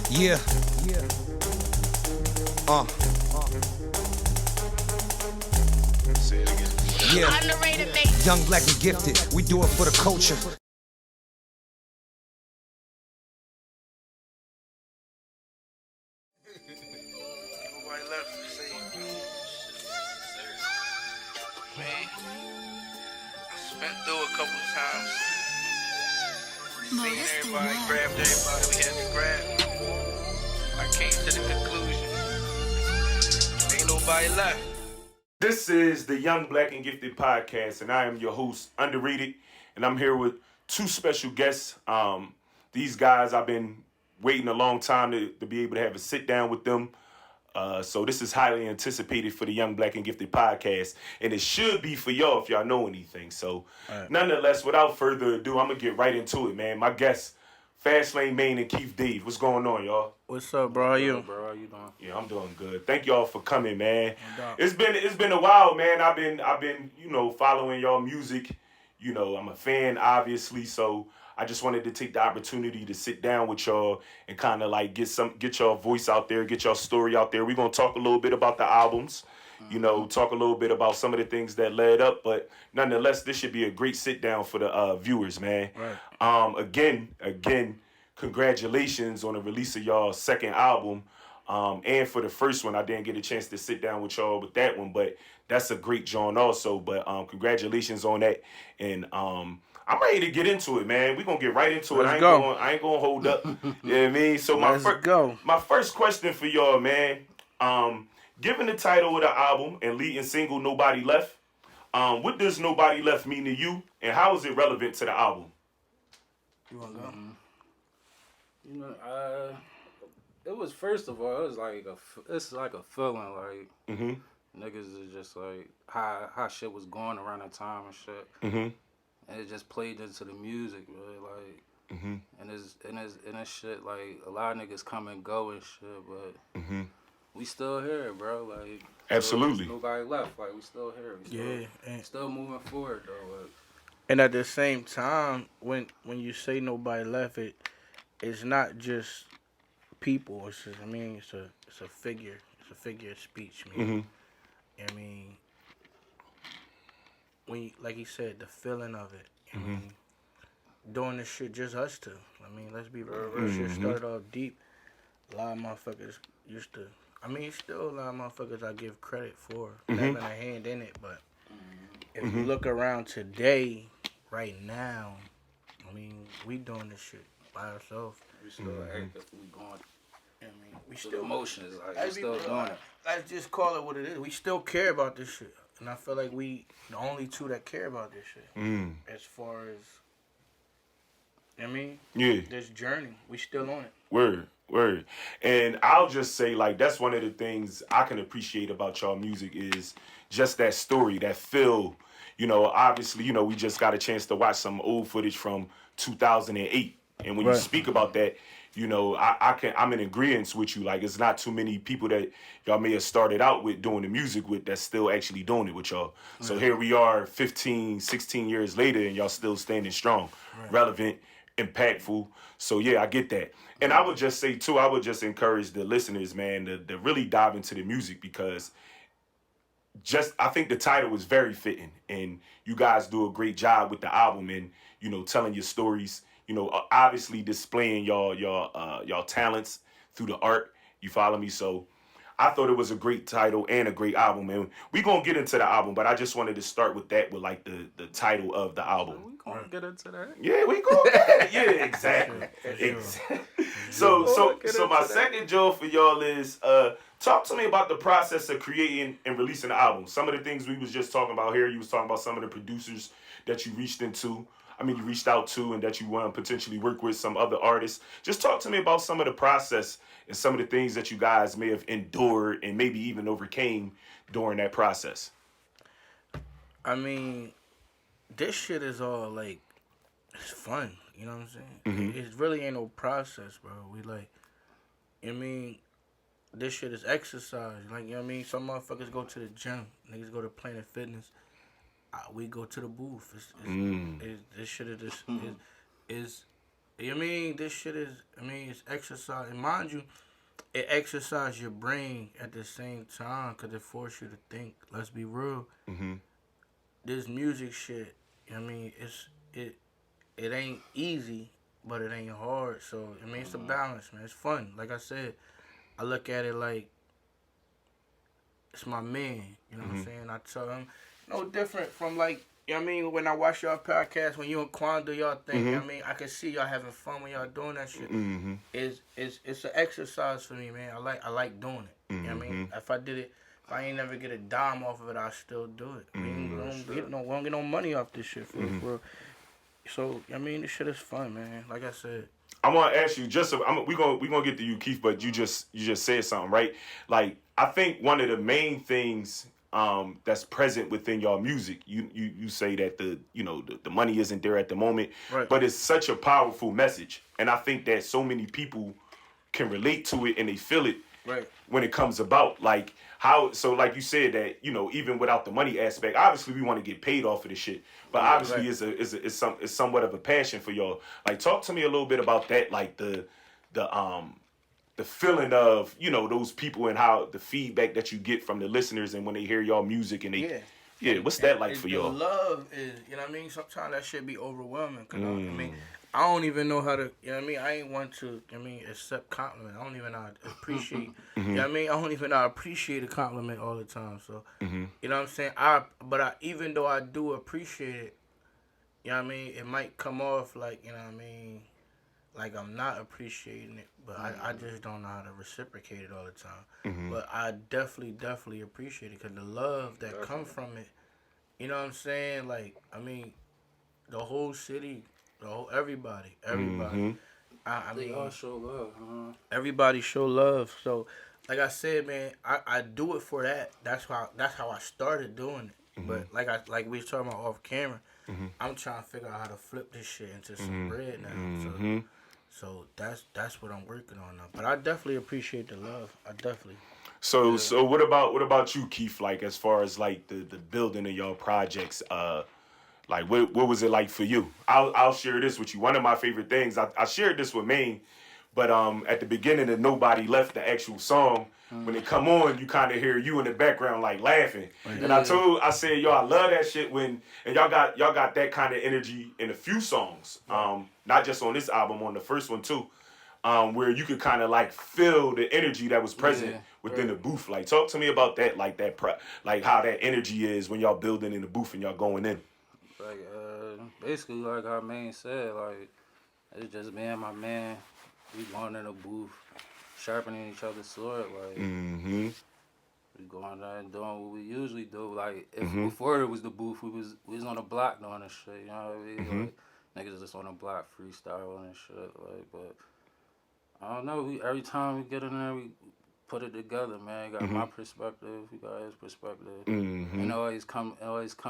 Yeah. Uh. Say it again. Yeah. UnderRateEd, mate. Young, black, and gifted. We do it for the culture. Nobody left to say, man, I spent through a couple of times. Seen everybody, grabbed everybody we had to grab. I came to the conclusion, ain't nobody left. This is the Young Black and Gifted podcast, and I am your host, UnderRateEd, and I'm here with two special guests. These guys, I've been waiting a long time to be able to have a sit down with them. So this is highly anticipated for the Young Black and Gifted podcast, and it should be for y'all if y'all know anything. So, nonetheless, without further ado, I'm gonna get right into it, man. My guests, FASTLANE, Maine, and Keef. What's going on, y'all? What's up, bro? How you? Bro, how you doing? Yeah, I'm doing good. Thank y'all for coming, man. No doubt. It's been a while, man. I've been following y'all music. I'm a fan, obviously. So I just wanted to take the opportunity to sit down with y'all and kind of like get y'all voice out there, get y'all story out there. We're gonna talk a little bit about the albums. Talk a little bit about some of the things that led up, but nonetheless, this should be a great sit down for the viewers, man. Right. Again, congratulations on the release of y'all's second album. And for the first one, I didn't get a chance to sit down with y'all with that one, but that's a great joint also. But congratulations on that. And I'm ready to get into it, man. We're gonna get right into it. I ain't gonna hold up. You know what I mean? So my first question for y'all, man. Given the title of the album and leading single Nobody Left, what does Nobody Left mean to you, and how is it relevant to the album? You wanna go? It was, first of all, it's like a feeling, like Mm-hmm. niggas is just like how shit was going around that time and shit, Mm-hmm. and it just played into the music, really, like, Mm-hmm. and it's shit like a lot of niggas come and go and shit, but Mm-hmm. we still here, bro. Like, Absolutely. nobody left. Like, we still here. Still moving forward though. Like, And at the same time, when you say nobody left, it's not just people. It's just, it's a figure. It's a figure of speech, man. Mm-hmm. I mean, when you, like he said, the feeling of it. I Mm-hmm. mean, doing this shit just us two. I mean, let's be real. Shit started off deep. A lot of motherfuckers used to. I mean, still a lot of motherfuckers I give credit for having a hand in it. But if you look around today, right now, I mean, we doing this shit by ourselves. we still actively going. I mean, we Still still emotions, like, we let's still doing it. Let's just call it what it is. We still care about this shit, and I feel like we the only two that care about this shit. As far as, Yeah. this journey, we still on it. Word. And I'll just say, like, that's one of the things I can appreciate about y'all music is just that story, that feel. Obviously, we just got a chance to watch some old footage from 2008. And when you Right. speak about that, I'm in agreement with you. Like, it's not too many people that y'all may have started out with doing the music with that's still actually doing it with y'all. So here we are 15, 16 years later, and y'all still standing strong, relevant, impactful. So yeah, I get that. And I would just say too, I would just encourage the listeners, man, to really dive into the music, because I think the title was very fitting, and you guys do a great job with the album and telling your stories, obviously displaying y'all talents through the art. You follow me? So I thought it was a great title and a great album, and we're gonna get into the album, but I just wanted to start with that, with like the title of the album. We gonna get into that. Yeah, we go. Yeah, exactly. Exactly. So my second joke for y'all is talk to me about the process of creating and releasing the album. Some of the things we was just talking about here. You was talking about some of the producers that you reached out to, and that you want to potentially work with some other artists. Just talk to me about some of the process and some of the things that you guys may have endured and maybe even overcame during that process. I mean, this shit is all like, it's fun. You know what I'm saying? It really ain't no process, bro. We like, this shit is exercise. Like, some motherfuckers go to the gym. Niggas go to Planet Fitness. We go to the booth. This shit is You mean this shit is? I mean, it's exercise. And mind you, it exercises your brain at the same time because it forces you to think. Let's be real. This music shit. I mean, it ain't easy, but it ain't hard. So I mean, it's a balance, man. It's fun. Like I said, I look at it like it's my man. You know what I'm saying? I tell him no different from like. You know what I mean? When I watch y'all podcast, when you and Quan do y'all thing, you know what I mean? I can see y'all having fun when y'all doing that shit. It's an exercise for me, man. I like doing it. You know what I mean? If I ain't never get a dime off of it, I still do it. We don't get no money off this shit for real. So, I mean, this shit is fun, man. Like I said. I want to ask you we gonna get to you, Keef, but you just said something, right? Like, I think one of the main things that's present within y'all music, you say that the money isn't there at the moment, right. But it's such a powerful message, and I think that so many people can relate to it and they feel it right. when it comes about. Like like you said that even without the money aspect, obviously we want to get paid off of this shit, but obviously it's somewhat of a passion for y'all. Like, talk to me a little bit about that, like the feeling of, those people and how the feedback that you get from the listeners and when they hear y'all music and they, what's that like for y'all? The love is, you know what I mean? Sometimes that shit be overwhelming. Cause I mean, I don't even know how to, you know what I mean? I ain't want to, accept compliment. I don't even know how to appreciate, you know what I mean? I don't even know how to appreciate a compliment all the time. So, you know what I'm saying? Even though I do appreciate it, you know what I mean? It might come off like, you know what I mean? Like I'm not appreciating it, but I just don't know how to reciprocate it all the time. But I definitely appreciate it because the love that comes from it, you know what I'm saying? Like, I mean, the whole city, everybody. I mean, They all show love. Everybody show love. So, like I said, man, I do it for that. That's how I started doing it. But like we was talking about off camera, I'm trying to figure out how to flip this shit into some bread now. So that's what I'm working on now. But I definitely appreciate the love. I definitely. So what about you, Keef? Like, as far as like the building of y'all projects, like what was it like for you? I'll share this with you. One of my favorite things, I shared this with Maine, but at the beginning of Nobody Left, the actual song, when it come on, you kind of hear you in the background like laughing. And I said, yo, I love that shit and y'all got that kind of energy in a few songs. Not just on this album, on the first one too. Where you could kind of like feel the energy that was present within the booth. Like, talk to me about that, like like how that energy is when y'all building in the booth and y'all going in. Like, basically, like how Maine said, like, it's just me and my man. We going in the booth, sharpening each other's sword. Like, we going there and doing what we usually do. Like, if before it was the booth, we was on the block doing this shit. You know what I mean? Like, niggas just on the block freestyling and shit. Like, but I don't know. Every time we get in there, we put it together, man. Got my perspective, he got his perspective, and always come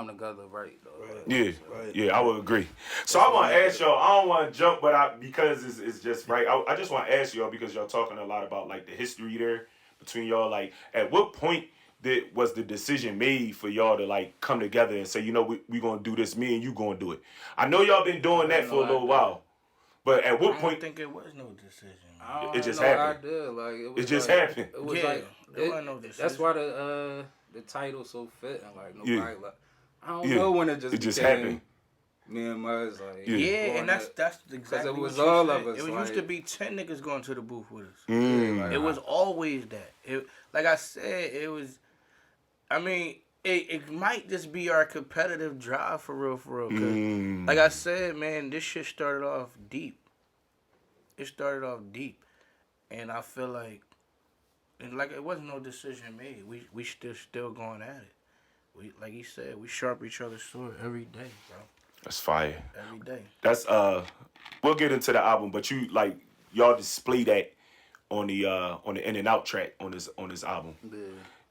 together, right? Though. Yeah, I would agree. So I want to ask y'all. I don't want to jump, but because it's just right. I just want to ask y'all because y'all talking a lot about like the history there between y'all. Like, at what point was the decision made for y'all to like come together and say, we gonna do this? Me and you gonna do it. I know y'all been doing that for a little while. But at what point? I think it was no decision. It just happened. It just happened. It was like there was no decision. That's why the title so fitting. Like nobody like. I don't know when it just happened. Me and Muzz like. Yeah, and that's exactly. Because it was all of us. It used to be 10 niggas going to the booth with us. Like, it was always that. Like I said, it was. I mean. It might just be our competitive drive for real. Cause like I said, man, this shit started off deep. It started off deep. And I feel like it wasn't no decision made. We still going at it. We, like he said, we sharpen each other's sword every day, bro. That's fire. Every day. That's we'll get into the album, but y'all display that on the In and Out track on this album. Yeah.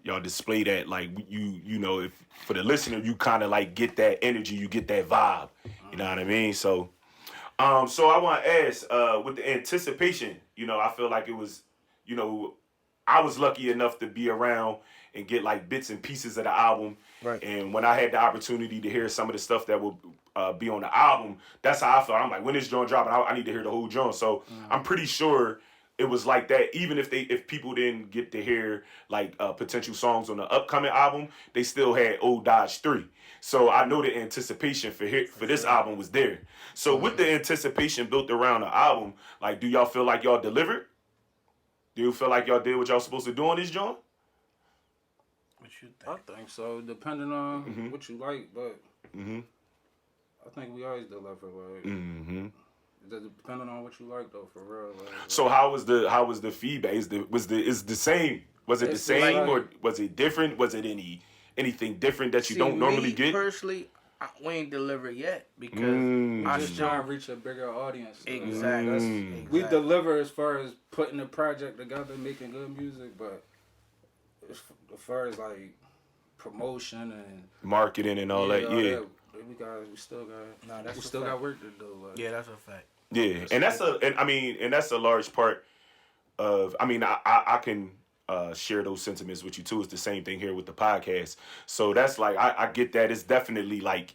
Y'all display that, like, if for the listener, you kind of like get that energy, you get that vibe. You know what I mean? So I want to ask, with the anticipation, I feel like it was, I was lucky enough to be around and get like bits and pieces of the album. Right. And when I had the opportunity to hear some of the stuff that will be on the album, that's how I felt. I'm like, when this joint dropping, I need to hear the whole joint. So I'm pretty sure it was like that. Even if people didn't get to hear like potential songs on the upcoming album, they still had Old Dodge 3. So I know the anticipation for this album was there. So with the anticipation built around the album, like, do y'all feel like y'all delivered? Do you feel like y'all did what y'all supposed to do on this joint? What you think? I think so, depending on what you like, but I think we always deliver. Like, depending on what you like, though, for real. Like, So how was the feedback? Is the same? Was it the same like, or was it different? Was it anything different that you don't normally get? Personally, we ain't delivered yet because I I just still trying to reach a bigger audience. exactly. We deliver as far as putting the project together, making good music, but as far as like promotion and Marketing and all that, yeah. We still got. Nah, that's we a still fact. got work to do. Like. Yeah, that's a fact. Yeah, and that's a large part of. I mean, I can share those sentiments with you too. It's the same thing here with the podcast. So that's like I get that. It's definitely like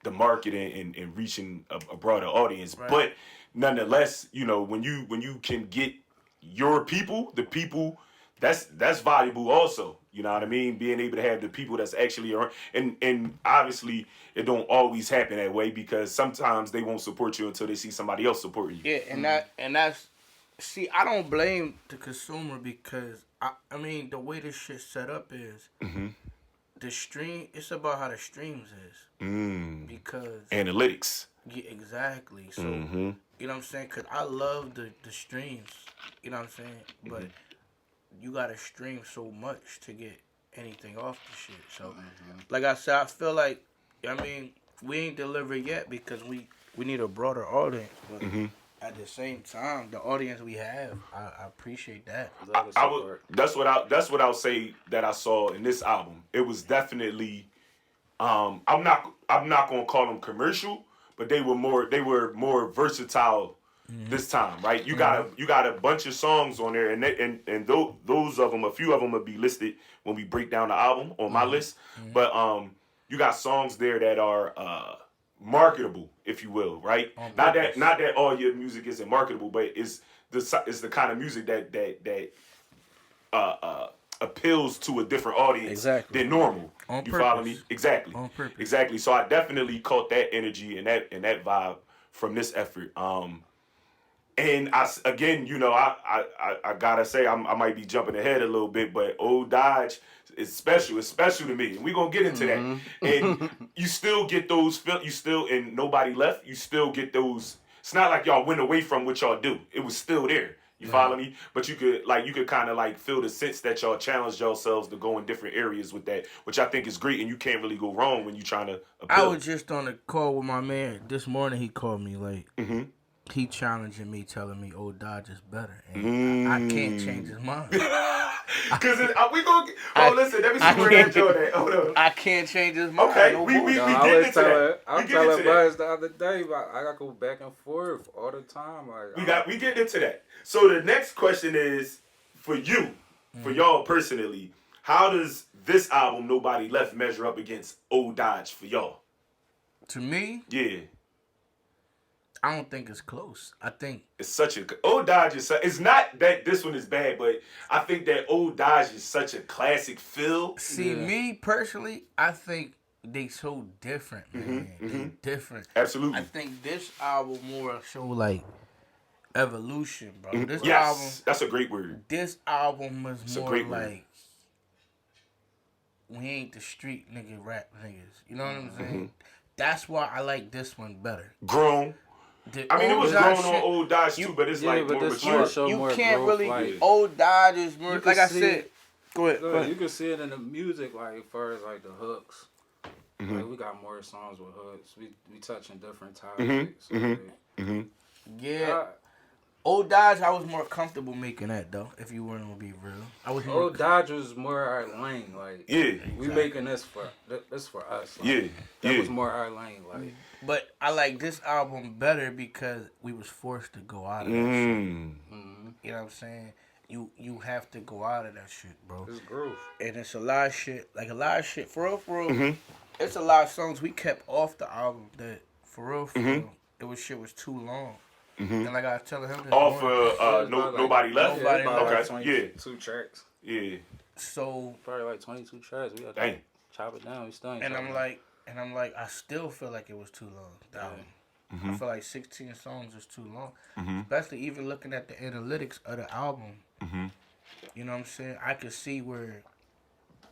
the marketing and reaching a broader audience. Right. But nonetheless, you know, when you can get your people, the people, that's valuable also. You know what I mean? Being able to have the people that's actually around, and obviously it don't always happen that way because sometimes they won't support you until they see somebody else supporting you. Yeah, and that's see, I don't blame the consumer because I mean the way this shit set up is the stream. It's about how the streams is because Analytics. yeah, exactly. So you know what I'm saying? Cause I love the streams. You know what I'm saying? But you gotta stream so much to get anything off the shit. So, like I said, I feel like, I mean, we ain't delivered yet because we need a broader audience. But at the same time, the audience we have, I appreciate that. That's what I'll say that I saw in this album. It was definitely, I'm not gonna call them commercial, but they were more versatile. This time, right? You got a bunch of songs on there, and those of them, a few of them will be listed when we break down the album on my list. But you got songs there that are marketable, if you will, right? Not that all your music isn't marketable, but it's the kind of music that appeals to a different audience than normal. You follow me? Exactly. On purpose. Exactly. So I definitely caught that energy and that vibe from this effort. And I gotta say I might be jumping ahead a little bit, but Old Dodge is special. It's special to me, and we're gonna get into that. And you still get those. You still and nobody left. You still get those. It's not like y'all went away from what y'all do. It was still there. You follow me? But you could kind of like feel the sense that y'all challenged yourselves to go in different areas with that, which I think is great, and you can't really go wrong when you trying to appeal. I was just on a call with my man this morning. He called me like. He challenging me, telling me Old Dodge is better, and I can't change his mind. Because we gonna listen. Let me see where that joint at. Hold on. I can't change his mind. Okay, no we bullshit. get into that. I'm telling Buzz the other day, but I gotta go back and forth all the time. Like we get into that. So the next question is for you, for y'all personally. How does this album, Nobody Left, measure up against Old Dodge for y'all? To me, Yeah. I don't think it's close. I think It's such a Old Dodge is. It's not that this one is bad, but I think that Old Dodge is such a classic feel. see me personally. I think they so different, man. They different. Absolutely. I think this album more show like evolution, bro. This Yes, album, that's a great word. this album was It's a more great word. like we ain't the street nigga rap niggas. You know what I'm saying? That's why I like this one better. Grown. The I mean, it was Old grown Dodge on shit, Old Dodge too, but it's like but more this mature. one show you more can't growth, really. like, Old Dodge is more. can Like I see said, it. go ahead. Go ahead. You can see it in the music, like as far as like the hooks. Like we got more songs with hooks. We touching different topics. Yeah. Old Dodge, I was more comfortable making that though. If you want to be real, I was more. Old Dodge was more our lane. Like we making this for us. Like, that was more our lane. Like. But I like this album better because we was forced to go out of that shit. You know what I'm saying? you have to go out of that shit, bro. It's growth. And it's a lot of shit, for real, Mm-hmm. It's a lot of songs we kept off the album that, for real, shit was too long. Mm-hmm. And like I was telling him, this Off morning, nobody left. Nobody Okay, left. yeah, 22 tracks. yeah. so, Probably like 22 tracks. We got to Dang. chop it down. We still ain't and chop I'm it like, I still feel like it was too long. The album. Mm-hmm. I feel like 16 songs is too long. Especially even looking at the analytics of the album. Mm-hmm. You know what I'm saying? I could see where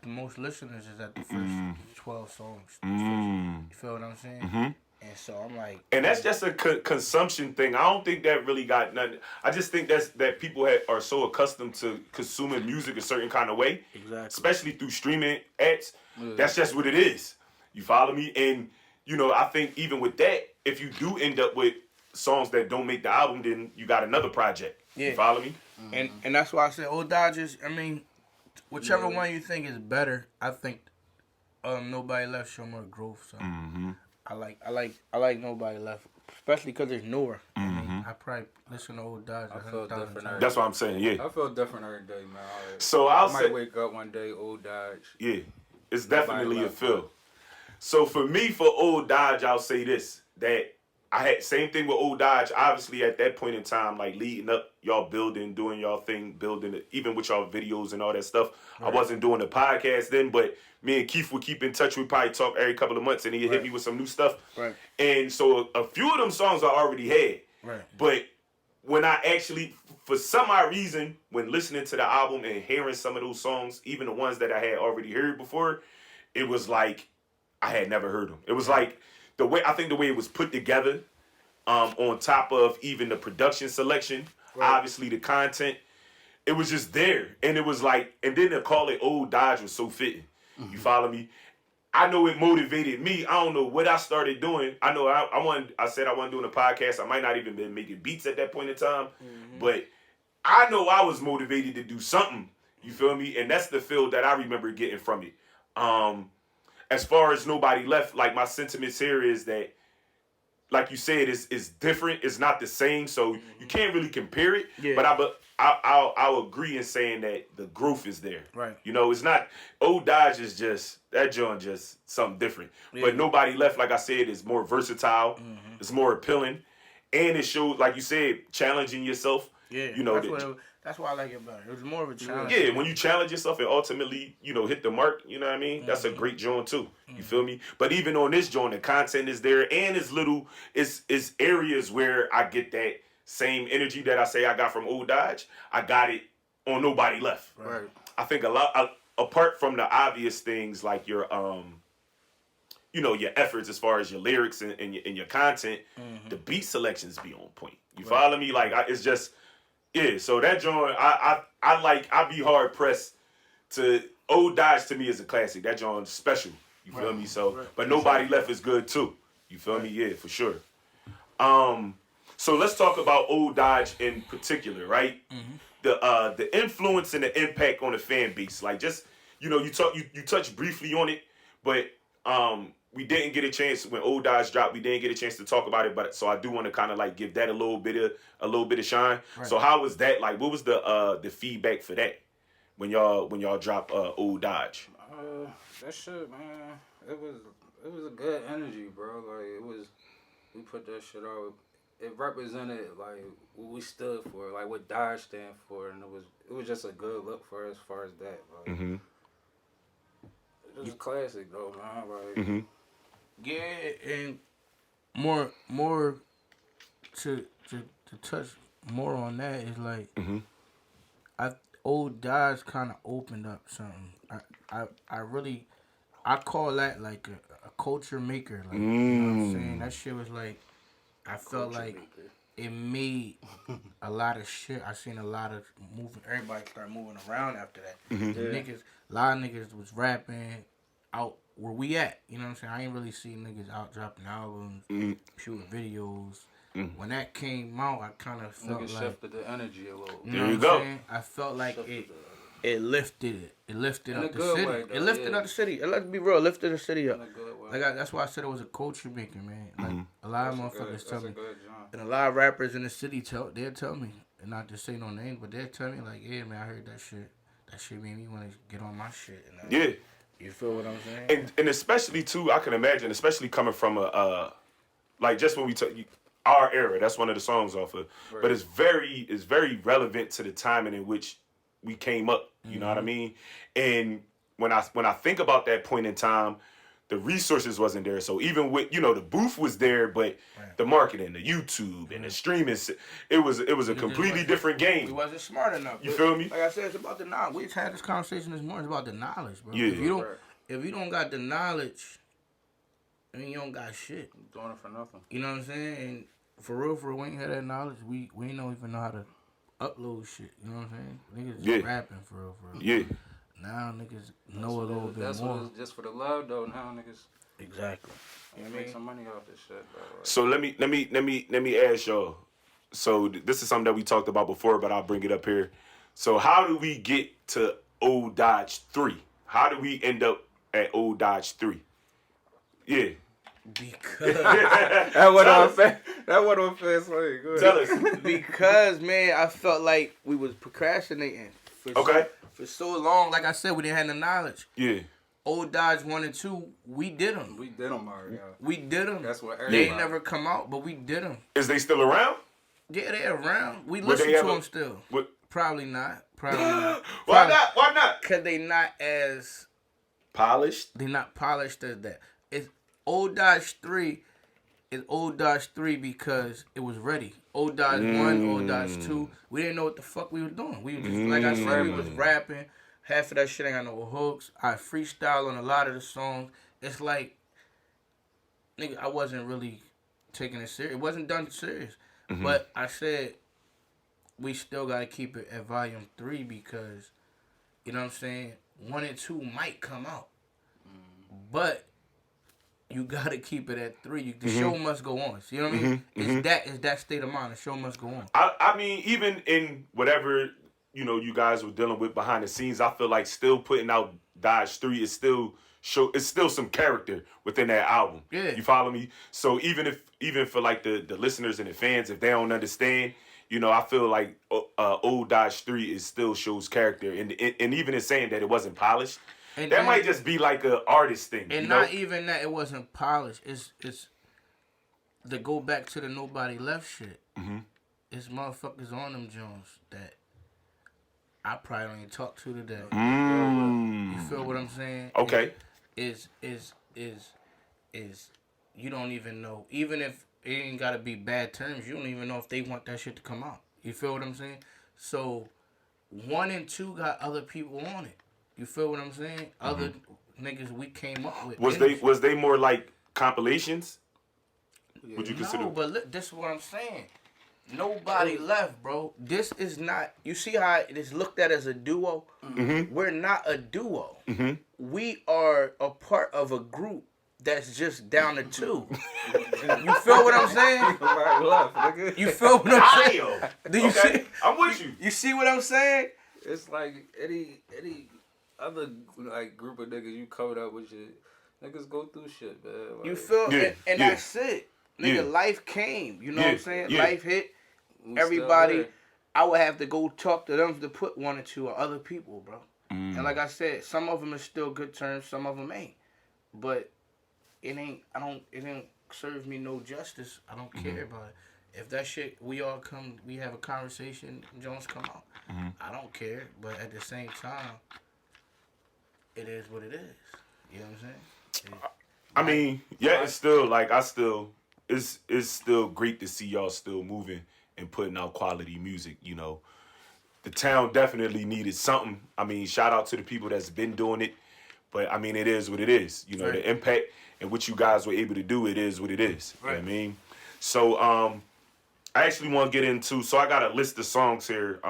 the most listeners is at the first 12 songs. You feel what I'm saying? Mm-hmm. And so I'm like... And that's just a consumption thing. I don't think that really got nothing. I just think that people are so accustomed to consuming music a certain kind of way. Exactly. Especially through streaming apps. Yeah. That's just what it is. You follow me? And, you know, I think even with that, if you do end up with songs that don't make the album, then you got another project. Yeah. You follow me? And that's why I said, Old Dodgers, I mean, whichever one you think is better, I think Nobody Left show more growth. So I like Nobody Left, especially because it's newer. I mean, I probably listen to Old Dodgers. I feel different. That's what I'm saying, yeah. I feel different every day, man. So I I'll might say, wake up one day, Old Dodge. yeah, it's Nobody definitely a left, feel. So for me, for Old Dodge, I'll say this, that I had same thing with Old Dodge. Obviously, at that point in time, like leading up, y'all building, doing y'all thing, building it, even with y'all videos and all that stuff. Right. I wasn't doing the podcast then, but me and Keef would keep in touch. We probably talk every couple of months, and he'd hit me with some new stuff. Right. And so a few of them songs I already had. Right. But when I actually, for some odd reason, when listening to the album and hearing some of those songs, even the ones that I had already heard before, it was like I had never heard them. It was like the way it was put together, on top of even the production selection, obviously the content, it was just there. And it was like, and then to call it Old Dodge was so fitting. You follow me? I know it motivated me. I don't know what I started doing. I know I said I wasn't doing a podcast. I might not even been making beats at that point in time. But I know I was motivated to do something. You feel me? And that's the feel that I remember getting from it. As far as Nobody Left, like my sentiments here is that, like you said, it's different. It's not the same, so you can't really compare it. Yeah. But I'll agree in saying that the growth is there. Right. You know, it's not Old Dodge is just that joint just something different. Yeah. But Nobody Left, like I said, is more versatile. It's more appealing, and it shows, like you said, challenging yourself. Yeah. You know that's why I like it better. It was more of a challenge. Yeah, when you challenge yourself and ultimately, you know, hit the mark, you know what I mean? That's a great joint too. You feel me? But even on this joint, the content is there, and it's areas where I get that same energy that I say I got from Old Dodge. I got it on Nobody Left. Right. I think a lot, apart from the obvious things like your, you know, your efforts as far as your lyrics and your content, the beat selections be on point. You follow me? Like, it's just... Yeah, so that joint, I'd be hard pressed to, Old Dodge to me is a classic. That joint's special. You feel me? So, but Nobody Left is good too. You feel me? Yeah, for sure. So let's talk about Old Dodge in particular, right? The influence and the impact on the fan base. Like, just, you know, you touched briefly on it, but we didn't get a chance when Old Dodge dropped. We didn't get a chance to talk about it, but so I do want to kind of like give that a little bit of shine. Right. So how was that? Like, what was the feedback for that when y'all dropped Old Dodge? That shit, man. It was a good energy, bro. Like we put that shit out. It represented like what we stood for, like what Dodge stand for, and it was just a good look for us as far as that. Like, it was a classic though, man. Like. Yeah, and more to touch more on that is like Old Dodge kind of opened up something. I call that like a culture maker. Like, you know what I'm saying? That shit was like, I felt like it made a lot of shit. I seen a lot of moving. Everybody start moving around after that. A lot of niggas was rapping out where we at. You know what I'm saying? I ain't really seen niggas out dropping albums, shooting videos. When that came out, I kind of felt like shifted the energy a little. You know what I'm saying? I felt like it lifted it. It lifted up the city. Way, it lifted up the city. Let's be real. It lifted the city up. Like that's why I said it was a culture maker, man. Like a lot of motherfuckers tell me, and a lot of rappers in the city they'll tell me, and not to say no names, but they'll tell me like, yeah, man, I heard that shit. That shit made me want to get on my shit. And Yeah. You feel what I'm saying? And especially too, I can imagine, especially coming from a like just when we took our era, that's one of the songs off of. Right. But it's very relevant to the timing in which we came up. You know what I mean? And when I think about that point in time, the resources wasn't there. So even with the booth was there, but the marketing, the YouTube and the streaming, it was a completely different game. We wasn't smart enough. You feel me? Like I said, it's about the knowledge. We just had this conversation this morning. It's about the knowledge, bro. Yeah. If you don't got the knowledge, I mean, you don't got shit. You're doing it for nothing. You know what I'm saying? And for real, we ain't had that knowledge. We don't even know how to upload shit. You know what I'm saying? Niggas just rapping for real. Yeah. Now niggas know a little bit more. That's what it's just for the love though. Now niggas. Exactly. You make some money off this shit, bro. Like, so let me ask y'all. So this is something that we talked about before, but I'll bring it up here. So how do we get to Old Dodge 3? How do we end up at Old Dodge 3? Yeah. Because that wasn't on fast way. Go ahead. Tell us. Because man, I felt like we was procrastinating for so long. Like I said, we didn't have the knowledge. Yeah. Old Dodge 1 and 2, we did them. We did them already. We did them. That's what everybody. They ain't never come out, but we did them. Is they still around? Yeah, they around. We listen to them still. Probably not. Why not? Because they not as polished. They not polished as that. It's Old Dodge 3 is Old Dodge 3 because it was ready. Old Dodge 1, Old Dodge 2. We didn't know what the fuck we were doing. We were just, like I said, we was rapping. Half of that shit ain't got no hooks. I freestyle on a lot of the songs. It's like, nigga, I wasn't really taking it serious. It wasn't done serious. But I said, we still got to keep it at volume 3 because, you know what I'm saying? 1 and 2 might come out. But you got to keep it at 3. The show must go on. You know what I mean? It's that state of mind. The show must go on. I mean, even in whatever, you guys were dealing with behind the scenes, I feel like still putting out Dodge 3 is still some character within that album. Yeah. You follow me? So even for like the listeners and the fans, if they don't understand, I feel like Old Dodge 3 still shows character. And even in saying that it wasn't polished, that might just be like an artist thing. And not even that it wasn't polished. It's to go back to the nobody left shit. It's motherfuckers on them Jones that I probably don't even talk to today. You feel what I'm saying? Okay. Is you don't even know. Even if it ain't gotta be bad terms, you don't even know if they want that shit to come out. You feel what I'm saying? So 1 and 2 got other people on it. You feel what I'm saying? Other niggas we came up with. Was they more like compilations? Yeah. Would you consider? No, but look, this is what I'm saying. Nobody left, bro. This is not. You see how it is looked at as a duo? We're not a duo. We are a part of a group that's just down to 2. You feel what I'm saying? You feel what I'm saying? Do you see? I'm with you. You see what I'm saying? It's like any other like group of niggas you covered up with shit. Niggas go through shit, man. Like, you feel? And that's it. Nigga, life came. You know what I'm saying? Life hit. Everybody, I would have to go talk to them to put 1 or 2 or other people, bro. And like I said, some of them is still good terms, some of them ain't. But it ain't serve me no justice. I don't care about it. If that shit, we have a conversation, Jones come out. I don't care, but at the same time, it is what it is. You know what I'm saying? It's still like it's still great to see y'all still moving and putting out quality music. The town definitely needed something. Shout out to the people that's been doing it, but it is what it is. The impact and what you guys were able to do, it is what it is. Right. You know what I mean? So I actually want to get into. So I got a list of songs here.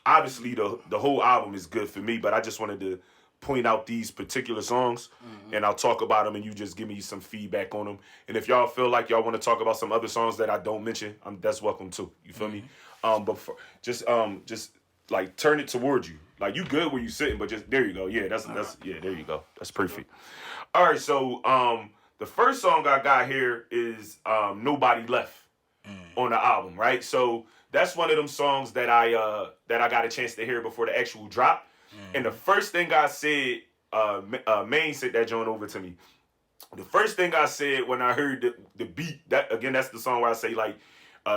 Obviously the whole album is good for me, but I just wanted to point out these particular songs, and I'll talk about them, and you just give me some feedback on them. And if y'all feel like y'all want to talk about some other songs that I don't mention, that's welcome too. You feel me? But just like turn it towards you. Like you good where you sitting, but just there you go. Yeah, that's there you go. That's perfect. All right, so the first song I got here is Nobody Left. on the album, right? So that's one of them songs that I got a chance to hear before the actual drop. And the first thing I said, Maine sent that joint over to me. The first thing I said when I heard the beat, that's the song where I say like,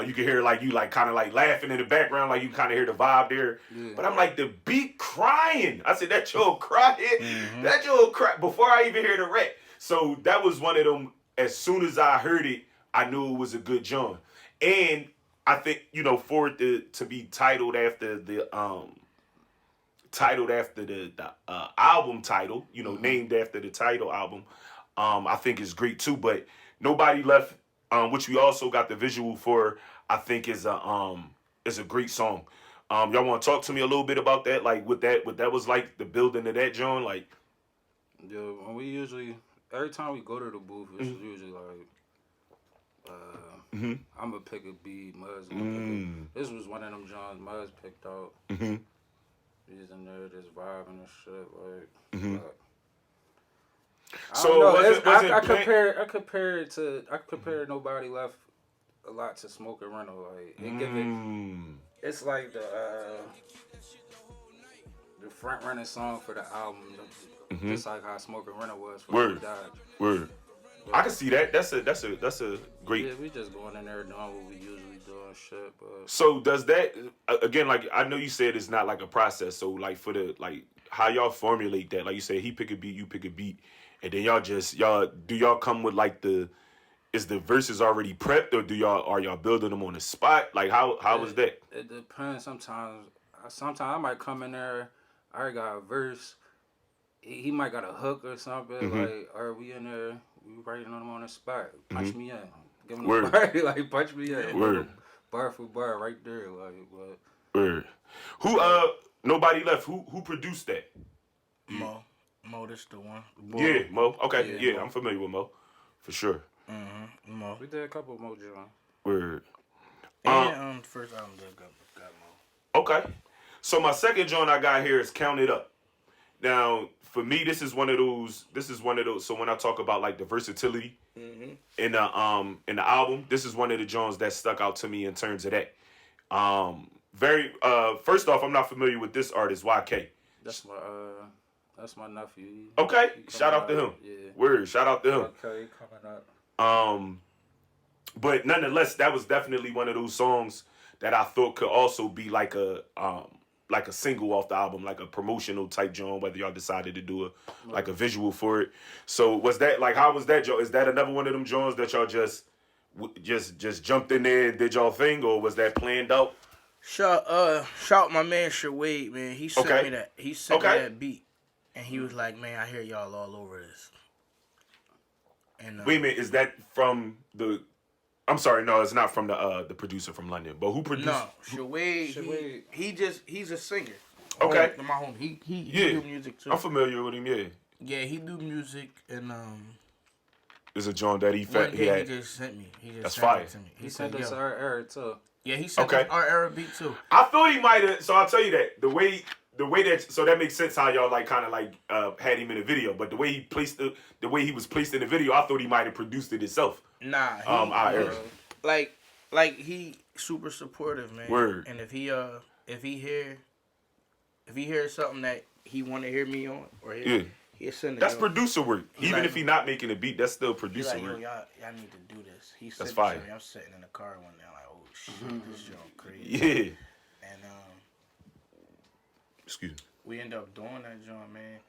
you can hear like you like kind of like laughing in the background, like you kind of hear the vibe there. Yeah. But I'm like, the beat crying. I said, that Joe crying. That Joe cry before I even hear the rap. So that was one of them. As soon as I heard it, I knew it was a good joint. And I think, for it to be titled after the album title, named after the title album, I think is great too. But Nobody Left, which we also got the visual for, I think is a great song. Y'all want to talk to me a little bit about that? Like what that was like, the building of that joint, like. Yeah, when we usually every time we go to the booth, it's usually like. I'm gonna pick a beat, Muzz. This was one of them Johns Muzz picked out. He's in there just vibing and shit. I compare Nobody Left a lot to Smoke and Rental. Like they give it. It's like the front running song for the album, just like how Smoke and Rental was for Dodge. Word. I can see that. That's a great. Yeah, we just going in there doing what we usually do and shit. But so does that again? Like I know you said it's not like a process. So like for the how y'all formulate that? Like you said, he pick a beat, you pick a beat, and then y'all do y'all come with like is the verses already prepped or are y'all building them on the spot? Like how is that? It depends. Sometimes I might come in there. I already got a verse. He might got a hook or something. Like, are we in there? We writing on him on the spot. Punch me in. Give him the party. Like, punch me in. Word. Bar for bar right there. Like, what? Word. Who, Nobody Left. Who produced that? Mo. This the one. Yeah, Mo. Okay. Yeah, Mo. I'm familiar with Mo. For sure. Mo. We did a couple of Mo John. Word. And first album got Mo. Okay. So my second joint I got here is Count It Up. Now, for me, this is one of those. So when I talk about like the versatility in the album, this is one of the joints that stuck out to me in terms of that. First off, I'm not familiar with this artist, YK. That's my nephew. Okay, shout out to him. Yeah. Word, shout out to him. Okay, coming up. But nonetheless, that was definitely one of those songs that I thought could also be like a single off the album, like a promotional type joint, whether y'all decided to do a visual for it. So was that how was that, Joe? Is that another one of them joints that y'all just jumped in there and did y'all thing, or was that planned out? Shout my man Shawade, man. He sent me that. He sent me that beat, and he was like, "Man, I hear y'all all over this." And wait a minute, is that from the? I'm sorry, no, it's not from the producer from London. But who produced? No, Shawade. He's a singer. Okay. My homie. He do music too. I'm familiar with him. Yeah. Yeah, he do music and It's a joint that he had. He just sent me. That's fire. To me. He sent us our era too. Yeah, he sent us our era beat too. I thought he might have. So I'll tell you that the way that, so that makes sense how y'all had him in the video. But the way he was placed in the video, I thought he might have produced it himself. Nah, he super supportive, man. Word. And if he hears something that he want to hear me on, or he'll send it. That's producer work. Even if he not making a beat, that's still producer work. Y'all need to do this. That's fire. I'm sitting in the car one day, like, oh shit, this joint crazy. Yeah. And excuse me. We end up doing that joint, man.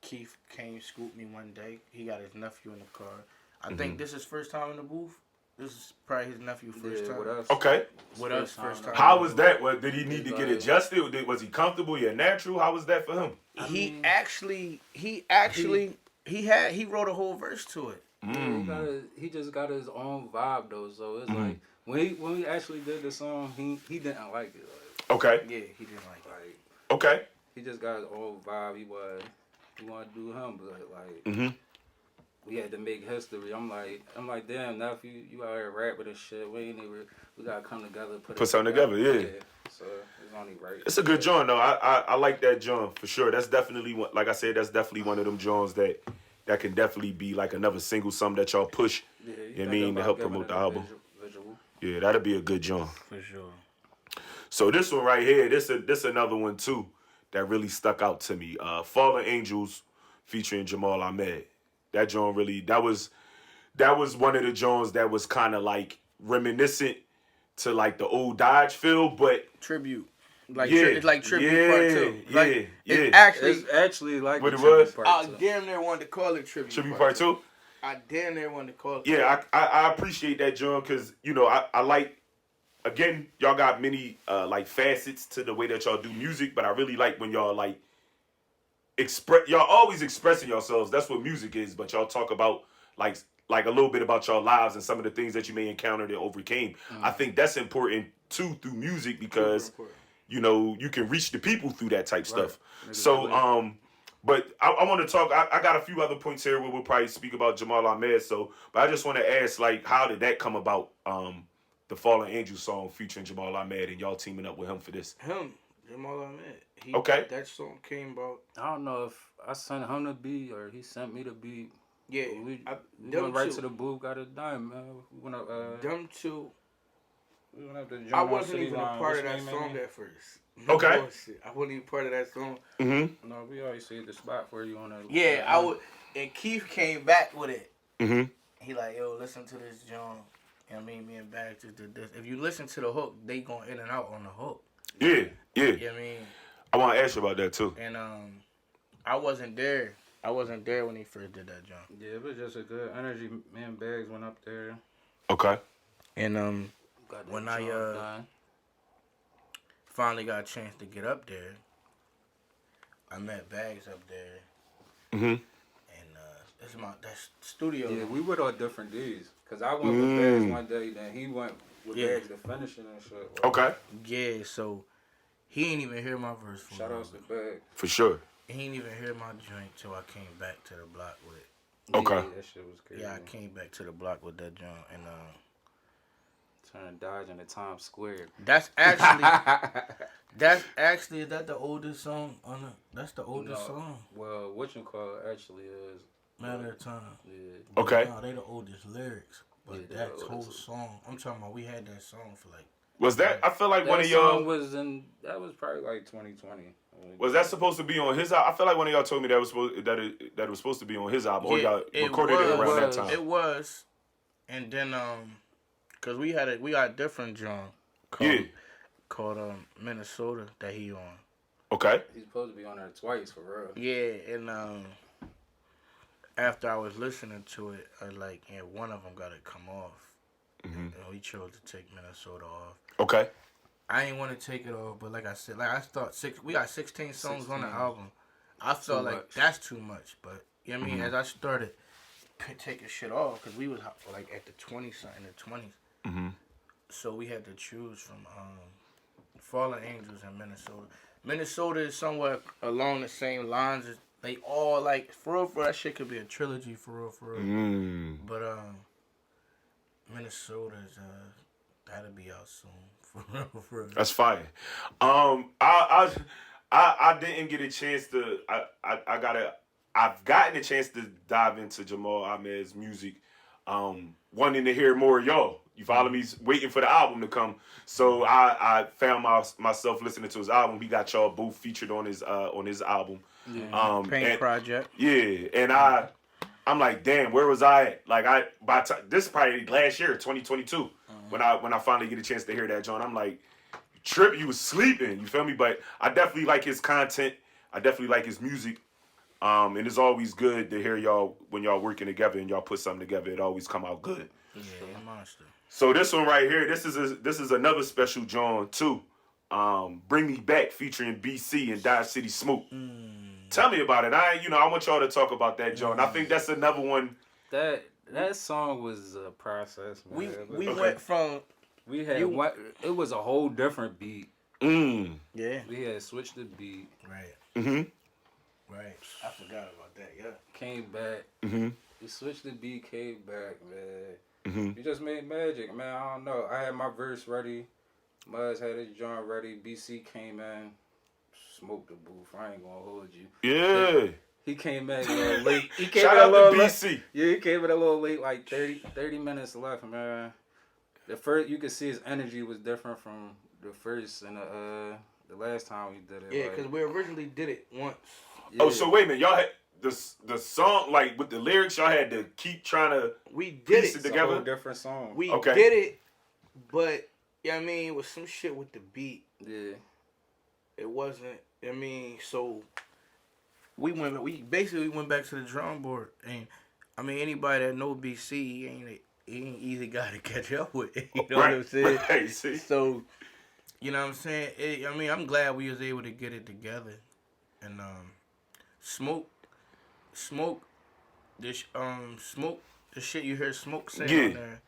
Keef came scoop me one day. He got his nephew in the car. I think this is his first time in the booth. This is probably his nephew's first time. With us. Okay. With us, first time. How was that? Did he need to get adjusted? Was he comfortable? Yeah, natural? How was that for him? He wrote a whole verse to it. He just got his own vibe though. So it's like when we actually did the song, he didn't like it. Okay. Yeah, he didn't like it. Okay. He just got his own vibe. He wanted to do him, but we had to make history. I'm like, damn, nephew, you out here rapping and shit. We gotta come together, put something together. Yeah. So it's only right. It's a good joint though. I like that joint for sure. That's definitely one. Like I said, that's definitely one of them joints that can definitely be like another single, something that y'all push You know what I mean? To help promote the album. Visual. Yeah, that'll be a good joint. For sure. So this one right here, this another one too that really stuck out to me. Fallen Angels featuring Jamal Ahmed. That joint really that was one of the joints that was kind of like reminiscent to like the old Dodge feel, but Tribute. Like yeah, it's like tribute part 2. Like, yeah. It's actually like what the it tribute was. part I 2. damn near wanted to call it tribute. Tribute part 2. I damn near wanted to call it. Yeah, I appreciate that joint because you know I like. Again, y'all got many like facets to the way that y'all do music, but I really like when y'all like y'all always expressing yourselves. That's what music is, but y'all talk about like a little bit about your lives and some of the things that you may encounter that overcame. I think that's important too through music because you know you can reach the people through that type stuff. So but I want to talk. I got a few other points here where we'll probably speak about Jamal Ahmed. But I just want to ask, like, how did that come about? The Fallen Angel song featuring Jamal Ahmed and y'all teaming up with him for this. Jamal Ahmed. Okay. That song came about. I don't know if I sent him the beat or he sent me the beat. Yeah, we went right to the booth, got it done, man. We went up. Them two. We went up to I wasn't even a part of that song at first. Okay. Bullshit. I wasn't even part of that song. Mm-hmm. No, we always see the spot for you on that. Yeah, I would. And Keef came back with it. Mm-hmm. He like, yo, listen to this John. You know what I mean? Me and Bag just did this. If you listen to the hook, they going in and out on the hook. Yeah. You know what I mean? I want to ask you about that too. And I wasn't there. I wasn't there when he first did that John. Yeah, it was just a good energy. Me and Bags went up there. Okay. And when I finally got a chance to get up there, I met Bags up there. Mm-hmm. That's studio. Yeah, we went on different days. Cause I went with Bags one day, then he went with Bags the finishing and shit. Like, okay. Yeah, so he ain't even hear my verse. Shout out to Bags. For sure. He ain't even hear my joint till I came back to the block with it. Okay. Yeah, that shit was crazy. Yeah, I came back to the block with that joint and Turn Dodge into Times Square. That's actually is that the oldest song on the? That's the oldest song. Well, what you call it actually is Matter of Time. Yeah. Okay. No, they the oldest lyrics, but Yeah, that the whole oldest. song. I'm talking about. We had that song for like. Was that? I feel like That one of song y'all was in. That was probably like 2020. was that supposed to be on his album? I feel like one of y'all told me that was supposed that it was supposed to be on his album. Or y'all recorded it around that time. It was, and then cause we got a different John called Minnesota that he on. Okay. He's supposed to be on there twice for real. Yeah, and after I was listening to it, one of them got to come off. Mm-hmm. And we chose to take Minnesota off. Okay. I ain't want to take it off, but like I said, I thought we got 16 songs on the album. I felt like that's too much, but you know what I mean? As I started taking shit off, because we was like at the 20-something, the 20s. Mm-hmm. So we had to choose from Fallen Angels and Minnesota. Minnesota is somewhat along the same lines as they all like for real. That shit could be a trilogy for real. Mm. But Minnesota's that'll be out soon for real. That's fire. I didn't get a chance to. I've gotten a chance to dive into Jamal Ahmed's music. Wanting to hear more of y'all. You follow me? Waiting for the album to come. So I found myself listening to his album. He got y'all both featured on his album. Yeah. Paint Project. Yeah, and I'm like, damn, where was I at? Like this is probably last year, 2022, when I finally get a chance to hear that, John. I'm like, Trip, you was sleeping. You feel me? But I definitely like his content. I definitely like his music. And it's always good to hear y'all when y'all working together and y'all put something together. It always come out good. Yeah, monster. So this one right here, this is another special John too. Bring Me Back featuring BC and Dodge City Smoke. Tell me about it. I want y'all to talk about that, John. I think that's another one. That song was a process, man. We went from it was a whole different beat. Yeah. We had switched the beat. Right. Mm-hmm. Right. I forgot about that. Yeah. Came back. Mm-hmm. We switched the beat. Came back, man. Mm-hmm. We just made magic, man. I don't know. I had my verse ready. Muzz had his joint ready. BC came in, smoked the booth. I ain't gonna hold you. Yeah. He came in a little late. Shout out to BC. Yeah, he came in a little late, like 30 minutes left, man. The first, you could see his energy was different from the first and the last time we did it. Yeah, because we originally did it once. Yeah. Oh, so wait a minute, y'all had the song like with the lyrics. Y'all had to keep trying to piece it It's a together. whole different song. We Okay. did it, but I mean, it was some shit with the beat. Yeah. It wasn't. I mean, so we basically went back to the drawing board, and I mean, anybody that know BC, he ain't easy guy to catch up with. You know what I'm saying? Right, see? So, you know what I'm saying? I mean, I'm glad we was able to get it together, and smoke, this the shit you heard Smoke say on there.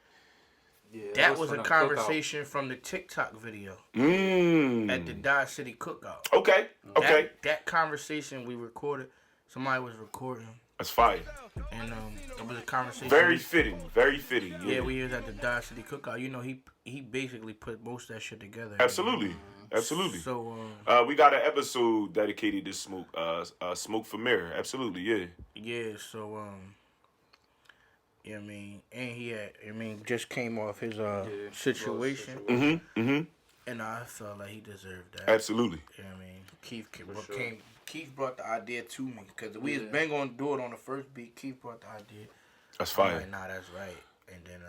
Yeah, That was from a the conversation from the TikTok video at the Dodge City Cookout. Okay. Okay. That conversation we recorded. Somebody was recording, That's fire. and it was a conversation. Very fitting. Very fitting. Yeah, we was at the Dodge City Cookout. You know, he basically put most of that shit together. Absolutely. Absolutely. So we got an episode dedicated to Smoke. Smoke for Mayor. Absolutely. Yeah. yeah, so yeah, I mean, and he had, just came off his situation, and I felt like he deserved that. Absolutely. Yeah, I mean, Keef brought the idea to me because we was been gonna do it on the first beat. Keef brought the idea. That's I'm fire. like, nah, that's right. And then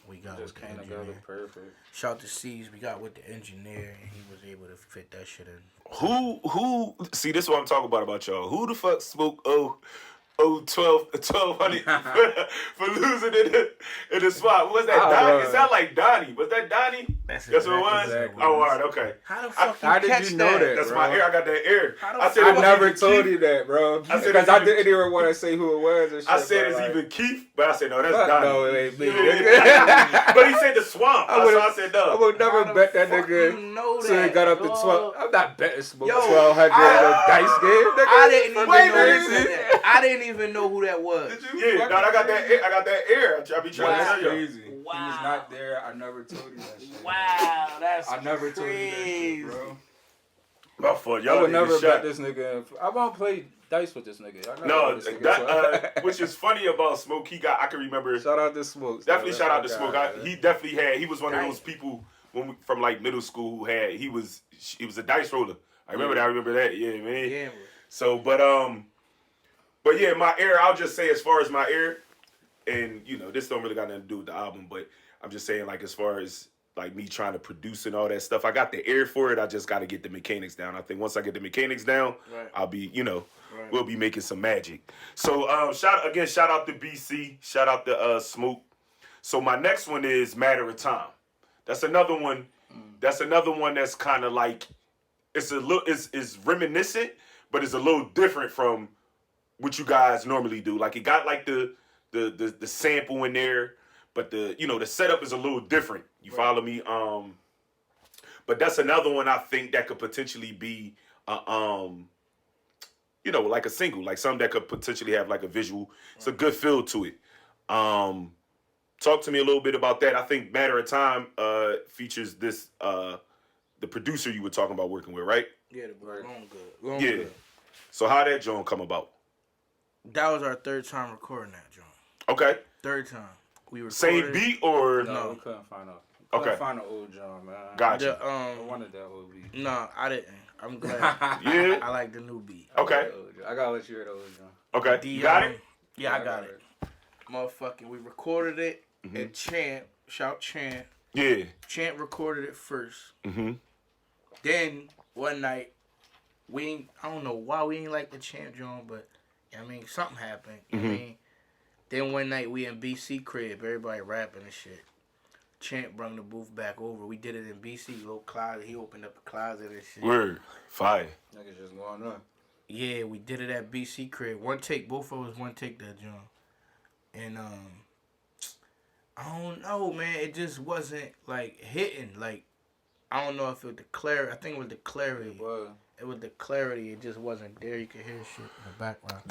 we got Just with the came engineer. together perfect. Shout to C's. We got with the engineer, and he was able to fit that shit in. Who? See, this is what I'm talking about y'all. Who the fuck Smoke 1200 for losing in the spot? Was that Donnie? It sounded like Donnie. Was that Donnie? That's what it was? exactly Oh, all right, okay. How the fuck How you did catch you know that? That's bro? my ear. I got that ear. I said I it was never either told Keef. you that, bro. I said Because it's I either- didn't even want to say who it was and shit. I said but, it's like, either Keef, but I said no, that's fuck Donnie. no, it ain't me. Yeah. But he said the swamp. I would've- I said no. I would never How the bet that fuck nigga. you know So he that, got up to dog? 12. I'm not betting Smoke Yo, 1200 in a dice game, nigga. I didn't even Wait, know nigga. who that. I didn't even know who that was. Yeah, no, I got that ear. I got that ear. I be trying to That's tell you. crazy. He was Wow. not there. I never told you that shit. Wow, that's I never told you that crazy. shit, bro. My fault. I Y'all would need never a shot. bet this nigga. I won't play dice with this nigga. I never No, bet this nigga, that which is funny about Smoke. I can remember. Shout out to Smoke. Definitely That's shout out my to guy, Smoke. man. He was one of those people from like middle school he was a dice roller. I remember that. I remember that. Yeah, man. Yeah, bro. So, but yeah, my ear. I'll just say as far as my ear, and this don't really got nothing to do with the album, but I'm just saying like as far as like me trying to produce and all that stuff, I got the ear for it. I just got to get the mechanics down. I think once I get the mechanics down, Right. I'll be, we'll be making some magic. So shout out to BC, shout out to Smoke. So my next one is Matter of Time. That's another one. That's another one that's kind of like it's reminiscent, but it's a little different from what you guys normally do. Like it got like the sample in there, but the setup is a little different. You follow me? But that's another one I think that could potentially be like a single, like something that could potentially have like a visual. It's a good feel to it. Talk to me a little bit about that. I think Matter of Time features this the producer you were talking about working with, right? Yeah, Long Yeah. Good. So how that joint come about? That was our third time recording that joint. Okay. Third time. We recorded. Same beat or No, we couldn't find out. Okay. Couldn't find an old John, man. Gotcha. I wanted that old beat. No, I didn't. I'm glad. Yeah. I like the new beat. Okay. I gotta let you hear the old John. Okay. The, You got it? Yeah, I got it. Motherfucking, we recorded it, and Chant Yeah. Chant recorded it first. Mm-hmm. Then one night, I don't know why we ain't like the Chant joint, but I mean something happened. I mean, then one night we in BC crib, everybody rapping and shit. Chant brought the booth back over. We did it in BC, little closet. He opened up a closet and shit. Word. Fire. Niggas just going on. Yeah, we did it at BC crib. One take, both of us one take that joint. And I don't know, man. It just wasn't like hitting. Like I don't know if it was the clarity. I think it was the clarity. It was the clarity. It just wasn't there. You could hear shit in the background.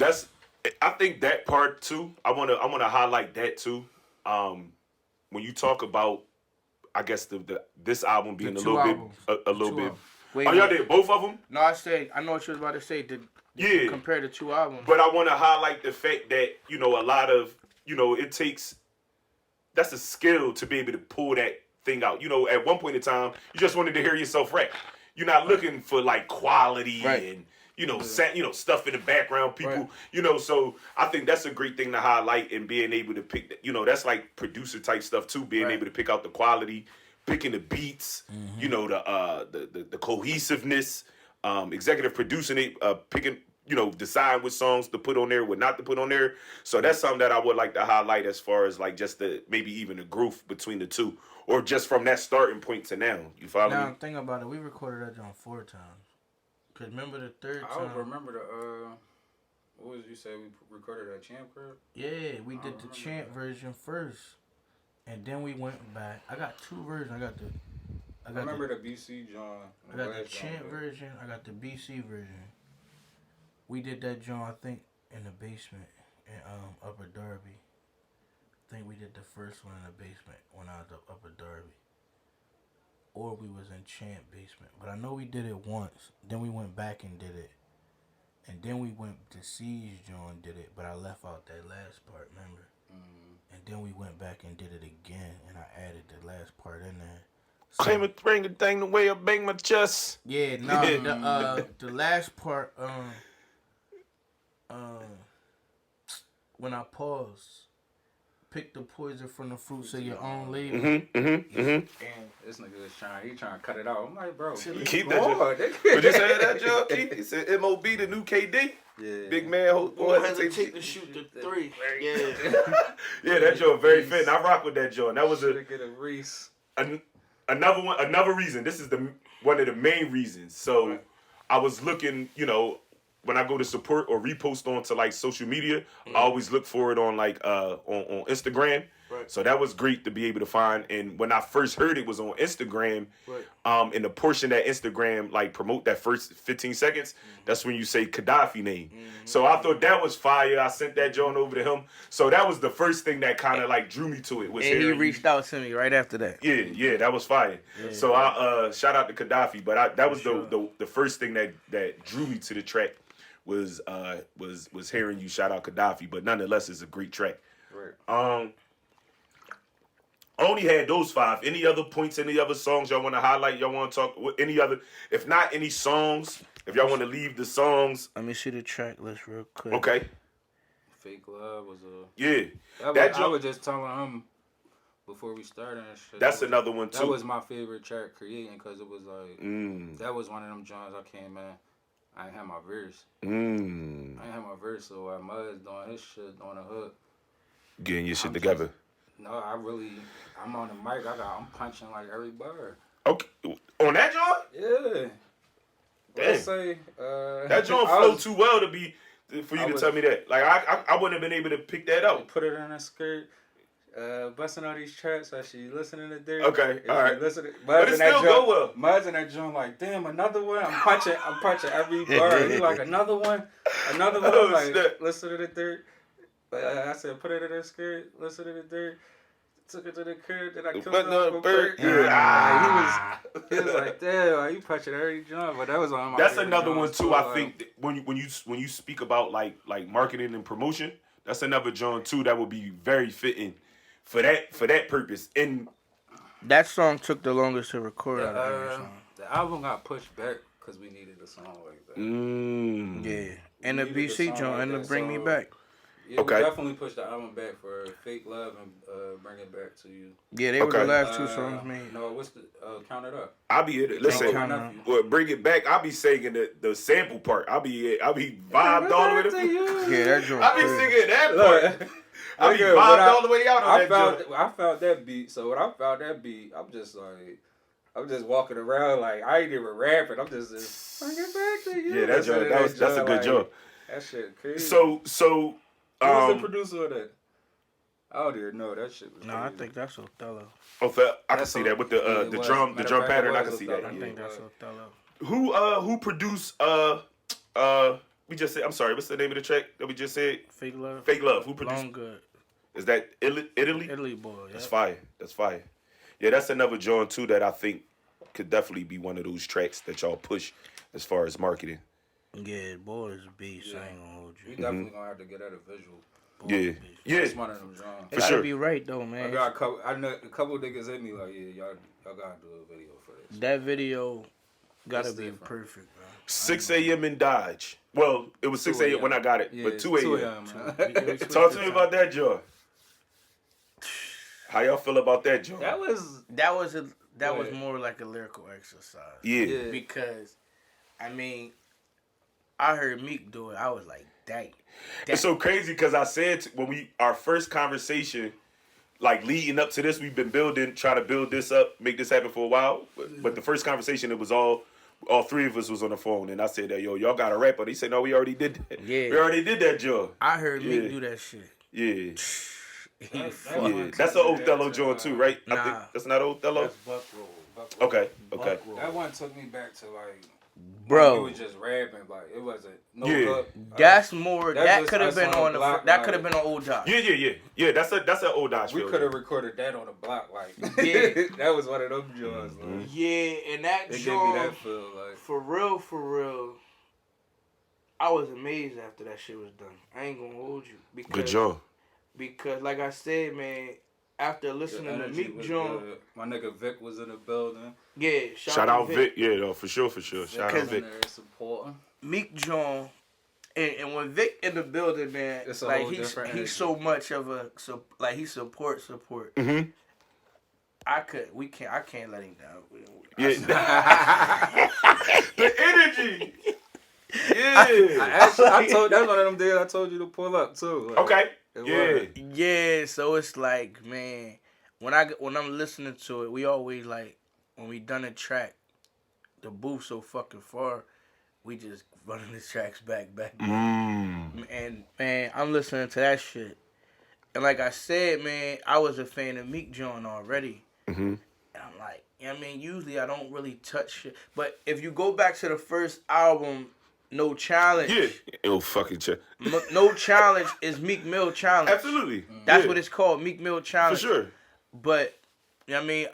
I think that part too. I wanna highlight that too. When you talk about, I guess this album being The a two little albums. bit a little Two bit. albums. Wait, Oh, y'all did both of them? No, I know what you was about to say. Yeah. Compare the two albums. But I want to highlight the fact that, you know, a lot of, you know, it takes, that's a skill to be able to pull that thing out. You know, at one point in time, you just wanted to hear yourself rap. You're not looking for like quality and, you know, stuff in the background, people, you know, so I think that's a great thing to highlight and being able to pick, you know, that's like producer type stuff too, being able to pick out the quality, picking the beats, you know, the cohesiveness, executive producing it, picking, you know, decide what songs to put on there, what not to put on there. So that's something that I would like to highlight as far as like just the, maybe even the growth between the two, or just from that starting point to now. You follow me? Now, think about it. We recorded that joint 4 times. Cause remember the third time? I remember the what was you say we recorded at Champ Crib? Yeah, we did the Champ version first, and then we went back. I got 2 versions. I remember the BC John. I got the Champ version. I got the BC version. We did that joint, I think, in the basement in Upper Darby. I think we did the first one in the basement when I was up Upper Darby. Or we was in Champ basement. But I know we did it once. Then we went back and did it. And then we went to Siege Joint and did it. But I left out that last part, remember? And then we went back and did it again. And I added the last part in there. So, Claim it, bring the thing the way I bang my chest. yeah, no, the last part, when I paused, pick the poison from the fruits of your own label. And this nigga was trying to cut it out. I'm like, bro, Keep that joke. Would you say that joke, Keith? He said MOB, the new KD. Yeah. Big man. We'll hesitate to shoot the 3. Yeah. Yeah, that joke very fit. I rock with that joke. That was get a Reese. Another reason. This is one of the main reasons. So I was looking, you know, when I go to support or repost onto like social media, I always look for it on like on Instagram. Right. So that was great to be able to find. And when I first heard it was on Instagram, in the portion that Instagram like promote that first 15 seconds, that's when you say Gaddafi name. So I thought that was fire. I sent that joint over to him. So that was the first thing that kind of like drew me to it. Was and he reached out to me right after that. Yeah, that was fire. Yeah, so I shout out to Gaddafi, but that was the first thing that drew me to the track was hearing you shout out Gaddafi. But nonetheless, it's a great track. Right. I only had those 5. Any other points, any other songs y'all want to highlight? Y'all want to talk any other? If not any songs, if y'all want to leave the songs. Let me see the track list real quick. Okay. Fake Love was a... Yeah. I was just telling him before we started and shit. That's another one too. That was my favorite track creating because it was like... That was one of them joints I came in. I ain't have my verse. I ain't have my verse, so while Mud's doing his shit on the hook. Getting your shit together. No, I'm on the mic. I'm punching like every bar. Okay, on that joint? Yeah. Damn. Say, that joint flowed too well for you to tell me that. Like I wouldn't have been able to pick that out. Put it in a skirt. Busting all these tracks as she listening to Derek. Okay, all right. But it still go well. Mud's in that joint like, damn, another one. I'm punching every bar. He like, another one. Oh, like, snap. listen to the Derek. I said, put it in a skirt. Listen to the Derek. Took it to the crib. Then I killed the bird. He was like, damn, you punching every joint. But that was on my. That's another one too. I think that when you speak about like marketing and promotion, that's another joint too that would be very fitting for that purpose. And that song took the longest to record out of every song. The album got pushed back because we needed a song like that. Yeah, and the BC joint and to Bring Me Back. Yeah, we definitely pushed the album back for Fake Love and Bring It Back to You. Yeah, they were the last 2 songs made. No, what's the Count It Up? I'll be listen. Bring It Back. I'll be singing the sample part. I'll be vibed all the way to. Yeah, that joint. I'll be singing that part. I'll be vibed all the way out on that joint. I found that beat. So when I found that beat, I'm just walking around like I ain't even rapping. I'm just bring it back to you. Yeah, that's a good joke. That shit crazy. So. Who was the producer of that? I don't even know. That shit was crazy. I think that's Othello. I can see that with the drum pattern. I can see that. I think that's Othello. Who produced we just said, I'm sorry, what's the name of the track that we just said? Fake Love. Fake Love. Who produced? Long Good. Is that Italy? Italy boy. Yeah. That's fire. Yeah, that's another joint too that I think could definitely be one of those tracks that y'all push as far as marketing. Yeah, boy is a beast. Yeah. I ain't gonna hold We you. definitely gonna have to get at a visual. Boy Yeah. is a beast. Yeah. That's one of them John. It For gotta sure. be right though, man. I got a couple. I know a couple niggas in me like, yeah, y'all gotta do a video for this. That video gotta It's be different. perfect, bro. 6 a.m. in Dodge. Well, it was 6 a.m. when I got it, Yeah, but 2 a.m. man. Talk to me about that, Joy. How y'all feel about that, Joy? That was That was Go ahead. more like a lyrical exercise. Yeah. Because, I mean, I heard Meek do it. I was like, dang. It's so crazy because I said when our first conversation, like leading up to this, we've been trying to build this up, make this happen for a while. But the first conversation, it was all three of us was on the phone, and I said that, yo, y'all got a rap, but he said, no, we already did that. Yeah. We already did that, Joe. I heard Meek Yeah. do that shit. Yeah. He That fucked. one Yeah. took That's me an back Othello to, joint too, right? I think Nah. that's not Othello. That's Buck Roll. Okay. Buck roll. That one took me back to like, Bro. he was just rapping, like it wasn't no Yeah. hook. That's more. That's That just could have us been on on the the. block, That like- could have been on Old Dodge. Yeah. That's an old Dodge. We feel, could have though. recorded that on the block, like Yeah. that was one of them joints. Mm-hmm. Like, Yeah, and that it gave me joint, that feel like. for real, I was amazed after that shit was done. I ain't gonna hold you. Because, Good job. Because, like I said, man, after The listening to energy Meek was Joint, good. My nigga Vic was in the building. yeah, Shout out Vic. Yeah, no, for sure. Shout out Because- Vic. in there supporting. Meek Joint, and when Vic in the building, man, It's a like whole different energy. he's so much of a like he support. Mm-hmm. I can't let him down. Yeah. The energy. I Yeah. told that's one of them days I told you to pull up too. Like, Okay. it Yeah. was. Yeah, so it's like, man, when I'm listening to it, we always like when we done a track, the booth so fucking far, we just running the tracks back. And man, I'm listening to that shit, and like I said, man, I was a fan of Meek Joint already, Mm-hmm. and I'm like, you know what I mean, usually I don't really touch shit, but if you go back to the first album, No Challenge, Yeah. Oh, fucking check. No Challenge is Meek Mill Challenge. Absolutely. That's Yeah. what it's called, Meek Mill For Challenge. sure. But, you know what I mean,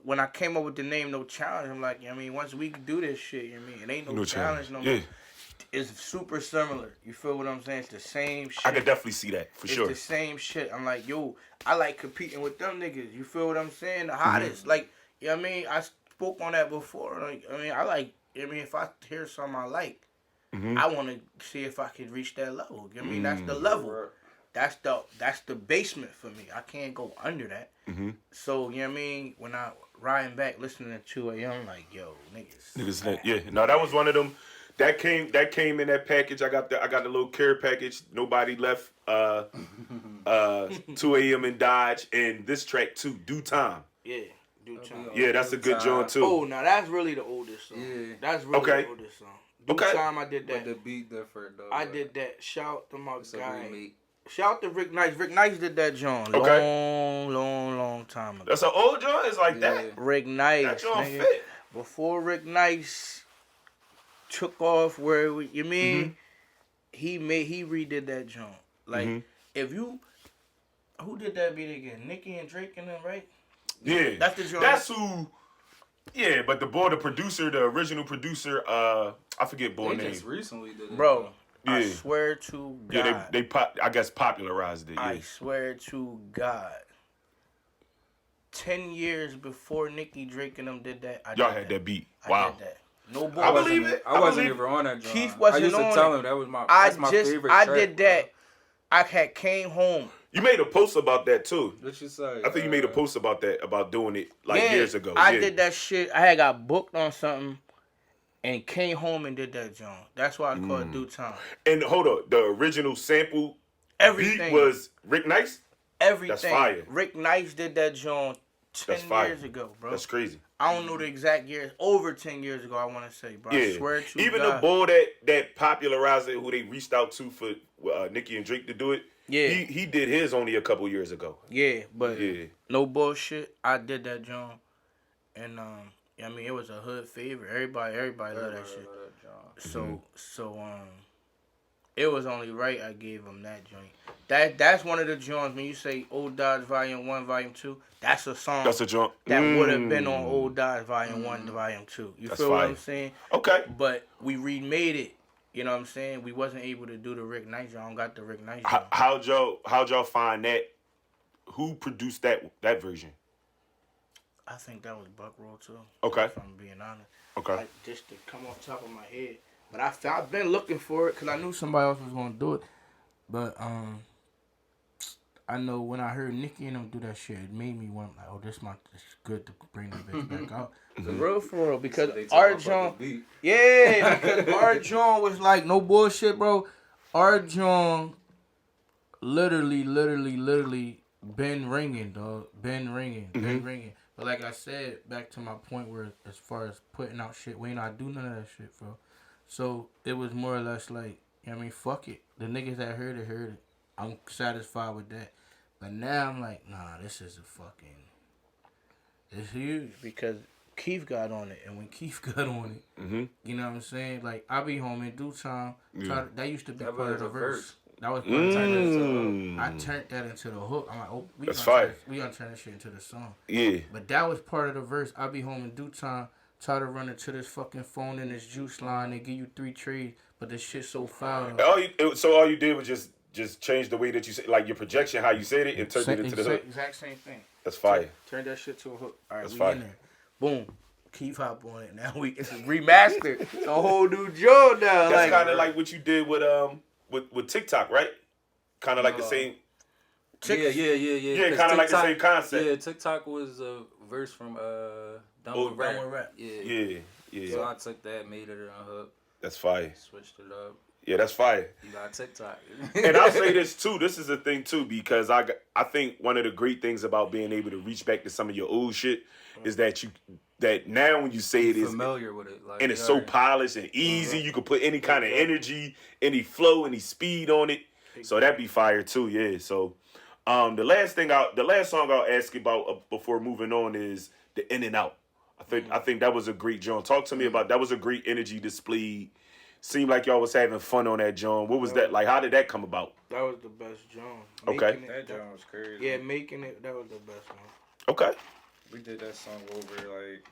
when I came up with the name No Challenge, I'm like, you know what I mean, once we can do this shit, you know what I mean, it ain't no challenge no more. Yeah. It's super similar. You feel what I'm saying? It's the same shit. I could definitely see that for it's sure. the same shit. I'm like, yo, I like competing with them niggas. You feel what I'm saying? The Mm-hmm. hottest. Like, you know what I mean? I spoke on that before. Like, I mean, I like, I mean, if I hear something I like, Mm-hmm. I want to see if I could reach that level. You know what I mean? That's the level. That's the basement for me. I can't go under that. Mm-hmm. So, you know what I mean? When I riding back listening to 2 a.m., I'm like, yo, niggas. Niggas, yeah. No, that was one of them. That came in that package. I got the little care package. Nobody left. 2 a.m. in Dodge, and this track too. Due Time. Yeah, do time. Yeah, that's a good joint too. Oh, now that's really the oldest song. Yeah. That's really Okay. the oldest song. Do Okay. time, I did But that. the beat different though. I like, did that. Shout to my It's a guy. remake. Shout to Rick Nice. Rick Nice did that joint Okay. long time ago. That's an old joint. It's like Yeah. that. Rick Nice. That joint nigga. fit. Before Rick Nice took off where you mean he redid that joint. Like if you who did that beat again? Nicki and Drake and them, right? Yeah. That's the joint. That's who. Yeah, but the producer, the original producer, I forget boy They name. just recently did it. Bro, I Yeah. swear to God. Yeah, they I guess popularized it. Yeah. I swear to God. 10 years before Nicki, Drake and them did that, I Y'all did had that beat. I Wow. did that. No bull. I believe it. I wasn't believe even on that joint. Keef wasn't I used to on tell it. him that was my that's my favorite I track, did bro. that. I had came home. You made a post about that too. What you say? I think you made a post about that, about doing it like Yeah, years ago. I Yeah. did that shit. I had got booked on something and came home and did that joint. That's why I call it Due Time. And hold up, the original sample Everything. beat was Rick Nice. Everything. That's fire. Rick Nice did that joint 10 That's fire. years ago, bro. That's crazy. I don't know the exact years. Over 10 years ago, I want to say, bro. I Yeah. swear to Even God. the boy that popularized it, who they reached out to for Nicki and Drake to do it. Yeah. He did his only a couple years ago. Yeah, but Yeah. no bullshit. I did that joint, and I mean, it was a hood favorite. Everybody loved that shit. So it was only right I gave him that joint. That's one of the joints when you say Old Dodge Volume 1, Volume 2. That's a song That's a jump. that would have been on Old Dodge Volume 1 to Volume 2. You That's feel what fire. I'm saying? Okay. But we remade it you know what I'm saying? We wasn't able to do the Rick Nice. I don't got the Rick Nice. How'd y'all find that? Who produced that version? I think that was Buckroll too. Okay. If I'm being honest. Okay. Like, just to come off the top of my head. But I've been looking for it because I knew somebody else was gonna do it. But I know when I heard Nicki and them do that shit, it made me want like, oh, it's good to bring that bitch back out. For real, because our John, yeah, because our John was like no bullshit, bro. Our John, literally been ringing, dog, been ringing. But like I said, back to my point where as far as putting out shit, we ain't not do none of that shit, bro. So it was more or less like, you know what I mean, fuck it. The niggas that heard it. I'm satisfied with that. But now I'm like, nah, this is it's huge because Keef got on it. And when Keef got on it, you know what I'm saying? Like, I be home in due time. That used to be part of the verse. That was part of the I turned that into the hook. I'm like, oh, we gonna turn this shit into the song. Yeah. But that was part of the verse. I be home in due time. Try to run into this fucking phone in this juice line. They give you 3 trades, but this shit so foul. So all you did was just change the way that you say, like your projection, how you said it, and turned it into the hook. Exact same thing. That's fire. Turn that shit to a hook. All right, that's we fire. in there. Boom. Keep hop on it. Now it's remastered. It's a whole new Joe now. That's kind of like what you did with TikTok, right? Kind of like the same. Yeah. Yeah, kind of like the same concept. Yeah, TikTok was a verse from Done with Rap. Yeah. So I took that, made it a hook. That's fire. Switched it up. Yeah, that's fire. You got TikTok. And I'll say this too. This is a thing too, because I think one of the great things about being able to reach back to some of your old shit is that now when you say it is familiar with it, like, and it's so polished and easy. You can put any kind of energy, any flow, any speed on it. So that'd be fire too. Yeah. So the last song I'll ask you about before moving on is the In and Out. I think that was a great joint. Talk to me about that. Was a great energy displayed. Seemed like y'all was having fun on that joint. What was that like? How did that come about? That was the best joint. Okay. That joint was crazy. Yeah, making it, that was the best one. Okay. We did that song over like.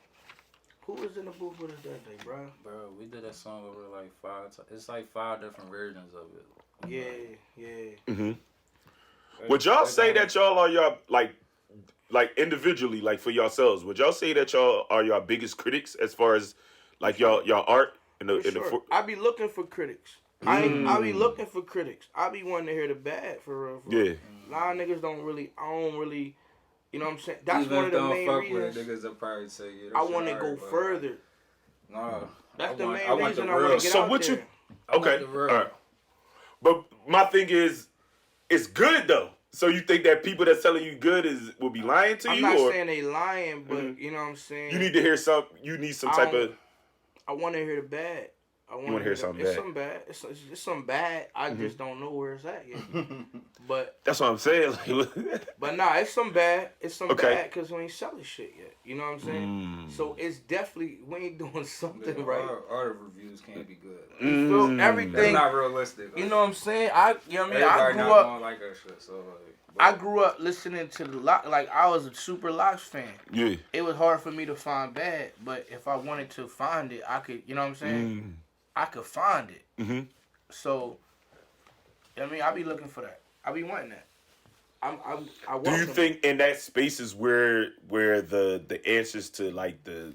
Who was in the booth with us that day, bro? Bro, we did that song over like 5 times. It's like 5 different versions of it. Yeah. Mm-hmm. Would y'all say that y'all are y'all like individually, like for yourselves? Would y'all say that y'all are your biggest critics as far as like y'all art? I be looking for critics. I be looking for critics. I be wanting to hear the bad for real. Yeah. A lot of niggas I don't really, you know what I'm saying? That's even one of the main fuck reasons. With it, niggas will probably say, yeah, I want to go further. Nah. That's the main reason I want to get so out what there. you? Okay. All right. But my thing is, it's good though. So you think that people that's telling you good will be lying to you? I'm not saying they lying, but you know what I'm saying? You need to hear some. You need some type of. I want to hear the bad. I want to hear something bad. It's some bad. I just don't know where it's at yet. But that's what I'm saying. But nah, it's some bad. It's some bad because we ain't selling shit yet. You know what I'm saying? So it's definitely we ain't doing something right. All the reviews can't be good. You feel everything? That's not realistic. You know what I'm saying? You know what I mean? Everybody I grew up gonna like that shit. So I grew up listening to the Lox. Like I was a super Lox fan. Yeah. It was hard for me to find bad, but if I wanted to find it, I could. You know what I'm saying? I could find it. Mm-hmm. So, I mean, I be looking for that. I be wanting that. I do you think in that space is where the answers to like the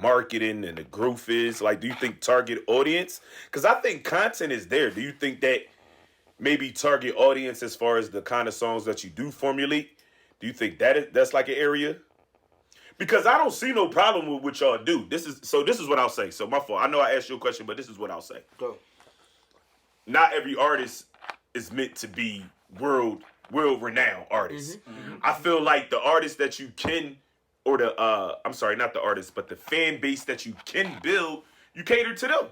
marketing and the growth is? Like, do you think target audience? Because I think content is there. Do you think that maybe target audience as far as the kind of songs that you do formulate? Do you think that's like an area? Because I don't see no problem with what y'all do. This is what I'll say. So my fault. I know I asked you a question, but this is what I'll say. Go. Not every artist is meant to be world renowned artists. Mm-hmm. I feel like the artists that you can, or I'm sorry, not the artists, but the fan base that you can build, you cater to them.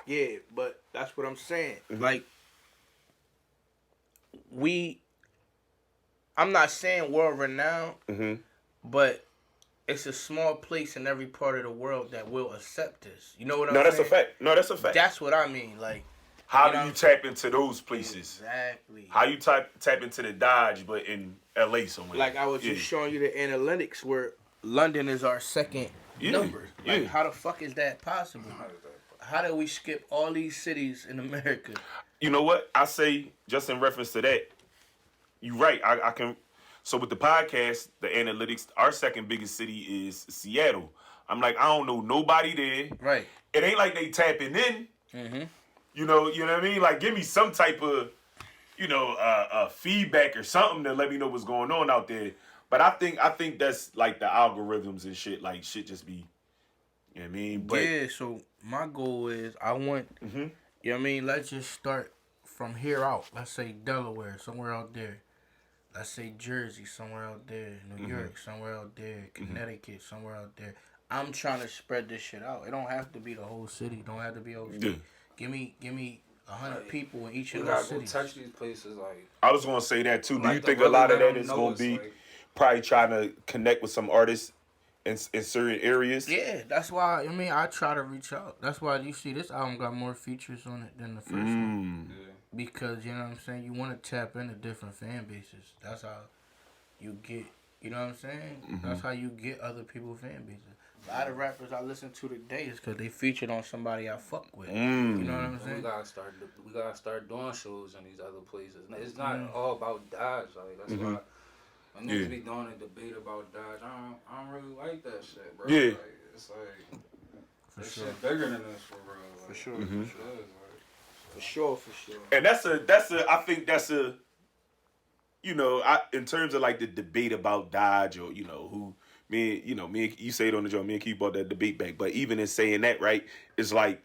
Yeah, but that's what I'm saying. Mm-hmm. Like, I'm not saying world renowned, but it's a small place in every part of the world that will accept this. You know what I'm saying? That's a fact. That's what I mean. Like, how do you tap into those places? Exactly. How you tap into the Dodge, but in LA somewhere? Like I was just showing you the analytics where London is our second number. Like, how the fuck is that possible? how did we skip all these cities in America? You know what? I say, just in reference to that, you're right. I can. So with the podcast, the analytics, our second biggest city is Seattle. I'm like, I don't know nobody there. Right. It ain't like they tapping in. Mm-hmm. You know what I mean? Like, give me some type of, feedback or something to let me know what's going on out there. But I think that's like the algorithms and shit. Like, shit just be, you know what I mean? But, yeah, so my goal is I want, you know what I mean? Let's just start from here out. Let's say Delaware, somewhere out there. Let's say Jersey, somewhere out there. New York, somewhere out there. Connecticut, somewhere out there. I'm trying to spread this shit out. It don't have to be the whole city. It don't have to be over. Yeah. Give me 100 people in each We of gotta those go cities. touch these places, like. I was gonna say that too. Do Like you the think a really lot of let that them is know gonna it's be like- probably trying to connect with some artists in certain areas? Yeah, that's why, I try to reach out. That's why you see this album got more features on it than the first one. Yeah. Because, you know what I'm saying, you want to tap into different fan bases. That's how you get, you know what I'm saying? That's how you get other people's fan bases. A lot of rappers I listen to today is because they featured on somebody I fuck with. You know what I'm We saying? gotta start doing shows in these other places. It's not all about Dodge. Like that's why when niggas be doing a debate about Dodge, I don't really like that shit, bro. Yeah. Like, it's like this sure. shit bigger than this for real. Like, For sure. it is, like, For sure. And I think that's a, in terms of like the debate about Dodge or, who, me and you say it on the joint, me and Keef brought that debate back. But even in saying that, right, it's like,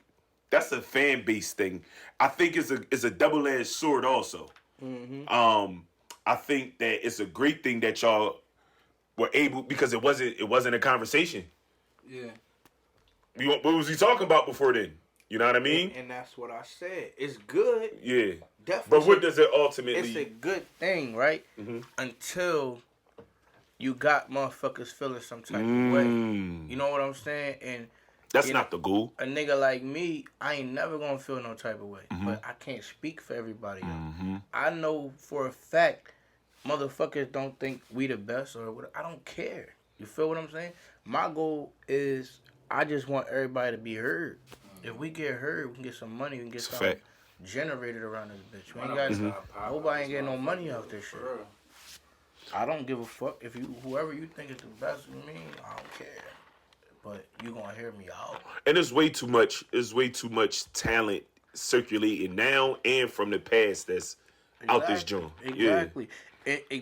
that's a fan base thing. I think it's a double-edged sword also. I think that it's a great thing that y'all were able, because it wasn't a conversation. yeah. What was he talking about before then? You know what I mean? And that's what I said. It's good. Yeah. Definitely. But what does it ultimately... It's a good thing, right? Until you got motherfuckers feeling some type of way. You know what I'm saying? And That's not the goal. a nigga like me, I ain't never gonna feel no type of way. But I can't speak for everybody else. I know for a fact motherfuckers don't think we the best or whatever. I don't care. You feel what I'm saying? My goal is I just want everybody to be heard. If we get heard, we can get some money, we can get It's a something fact. generated around this bitch. We ain't got nobody ain't getting no money out this shit. I don't give a fuck if whoever you think is the best of me, I don't care. But you gonna hear me out. And there's way too much talent circulating now and from the past that's out this joint. Exactly.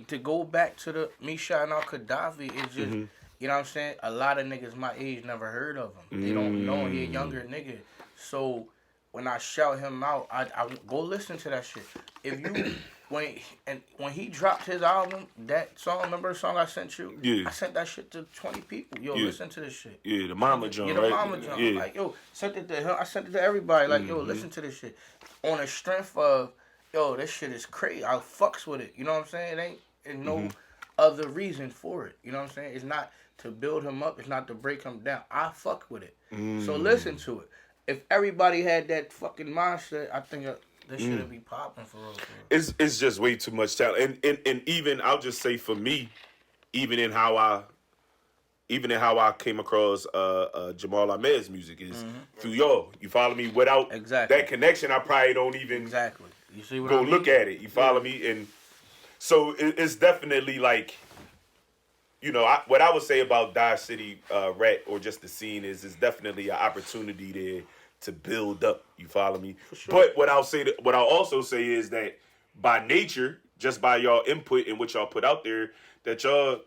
To go back to me shouting out Gaddafi, it's just, you know what I'm saying? A lot of niggas my age never heard of him. They don't know he a younger nigga. So when I shout him out, I go listen to that shit. If you when he dropped his album, that song, remember the song I sent you? Yeah. I sent that shit to 20 people. Yo, listen to this shit. Yeah, the mama joint, Yeah, the right? mama joint. Yeah. Like, yo, sent it to him. I sent it to everybody. Like, yo, listen to this shit. On the strength of, yo, this shit is crazy. I fucks with it. You know what I'm saying? It ain't no other reason for it. You know what I'm saying? It's not to build him up. It's not to break him down. I fuck with it. So listen to it. If everybody had that fucking mindset, I think this shit be popping for real. It's just way too much talent. And even I'll just say for me, even in how I came across Jamal Ahmed's music is through y'all. You follow me? Without that connection, I probably don't even You see what go I mean? look at it. You follow me? And so it's definitely like, what I would say about Dodge City Rat or just the scene is definitely an opportunity there to build up. You follow me? Sure. But what I'll also say is that by nature, just by y'all input and what y'all put out there, that y'all,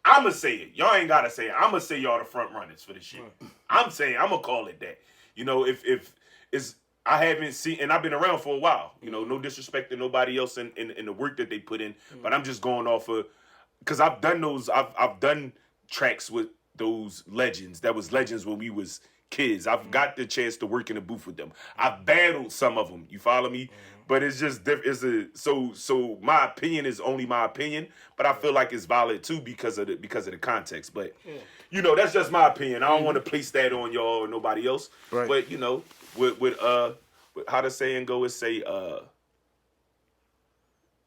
I'ma say it. Y'all ain't gotta say it. I'ma say y'all the front runners for this shit. I'm gonna call it that. If it's, I haven't seen, and I've been around for a while. No disrespect to nobody else in the work that they put in, but I'm just going off of, because I've done tracks with those legends. That was legends when we was kids. I've got the chance to work in the booth with them. I've battled some of them. You follow me? But it's just so my opinion is only my opinion, but I feel like it's valid too because of the context. But that's just my opinion. I don't want to place that on y'all or nobody else. Right. But with how the saying go is say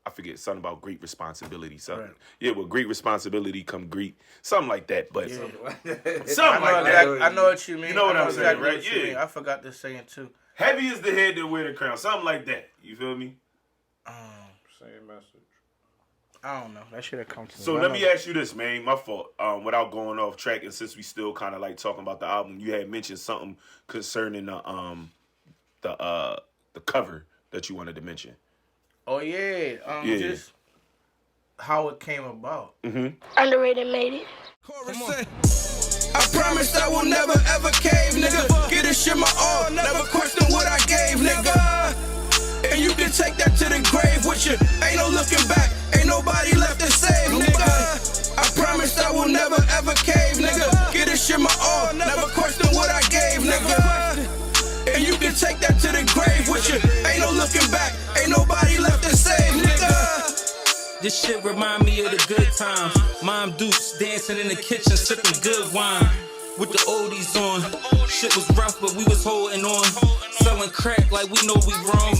I forget something about great responsibility. Something. Right. Yeah, with great responsibility come great. Something like that. But Yeah. something like that. I know what you mean. You know what I'm saying, exactly right? what you Yeah. mean. I forgot this saying too. Heavy is the head that wear the crown. Something like that. You feel me? Same message. I don't know. That should have come to me. So let me ask you this, man. My fault. Without going off track, and since we still kind of like talking about the album, you had mentioned something concerning the cover that you wanted to mention. Oh yeah. Just how it came about. Underrated made it. I promise I will never ever cave, nigga. Get this shit my all, never question what I gave, nigga. And you can take that to the grave with you. Ain't no looking back, ain't nobody left to save, nigga. I promise I will never ever cave, nigga. Get this shit my all, never question what I gave, nigga. And you can take that to the grave with you. Ain't no looking back, ain't nobody left to save, nigga. This shit remind me of the good times. Mom Dukes dancing in the kitchen, sipping good wine. With the oldies on. Shit was rough, but we was holding on. Selling crack like we know we wrong.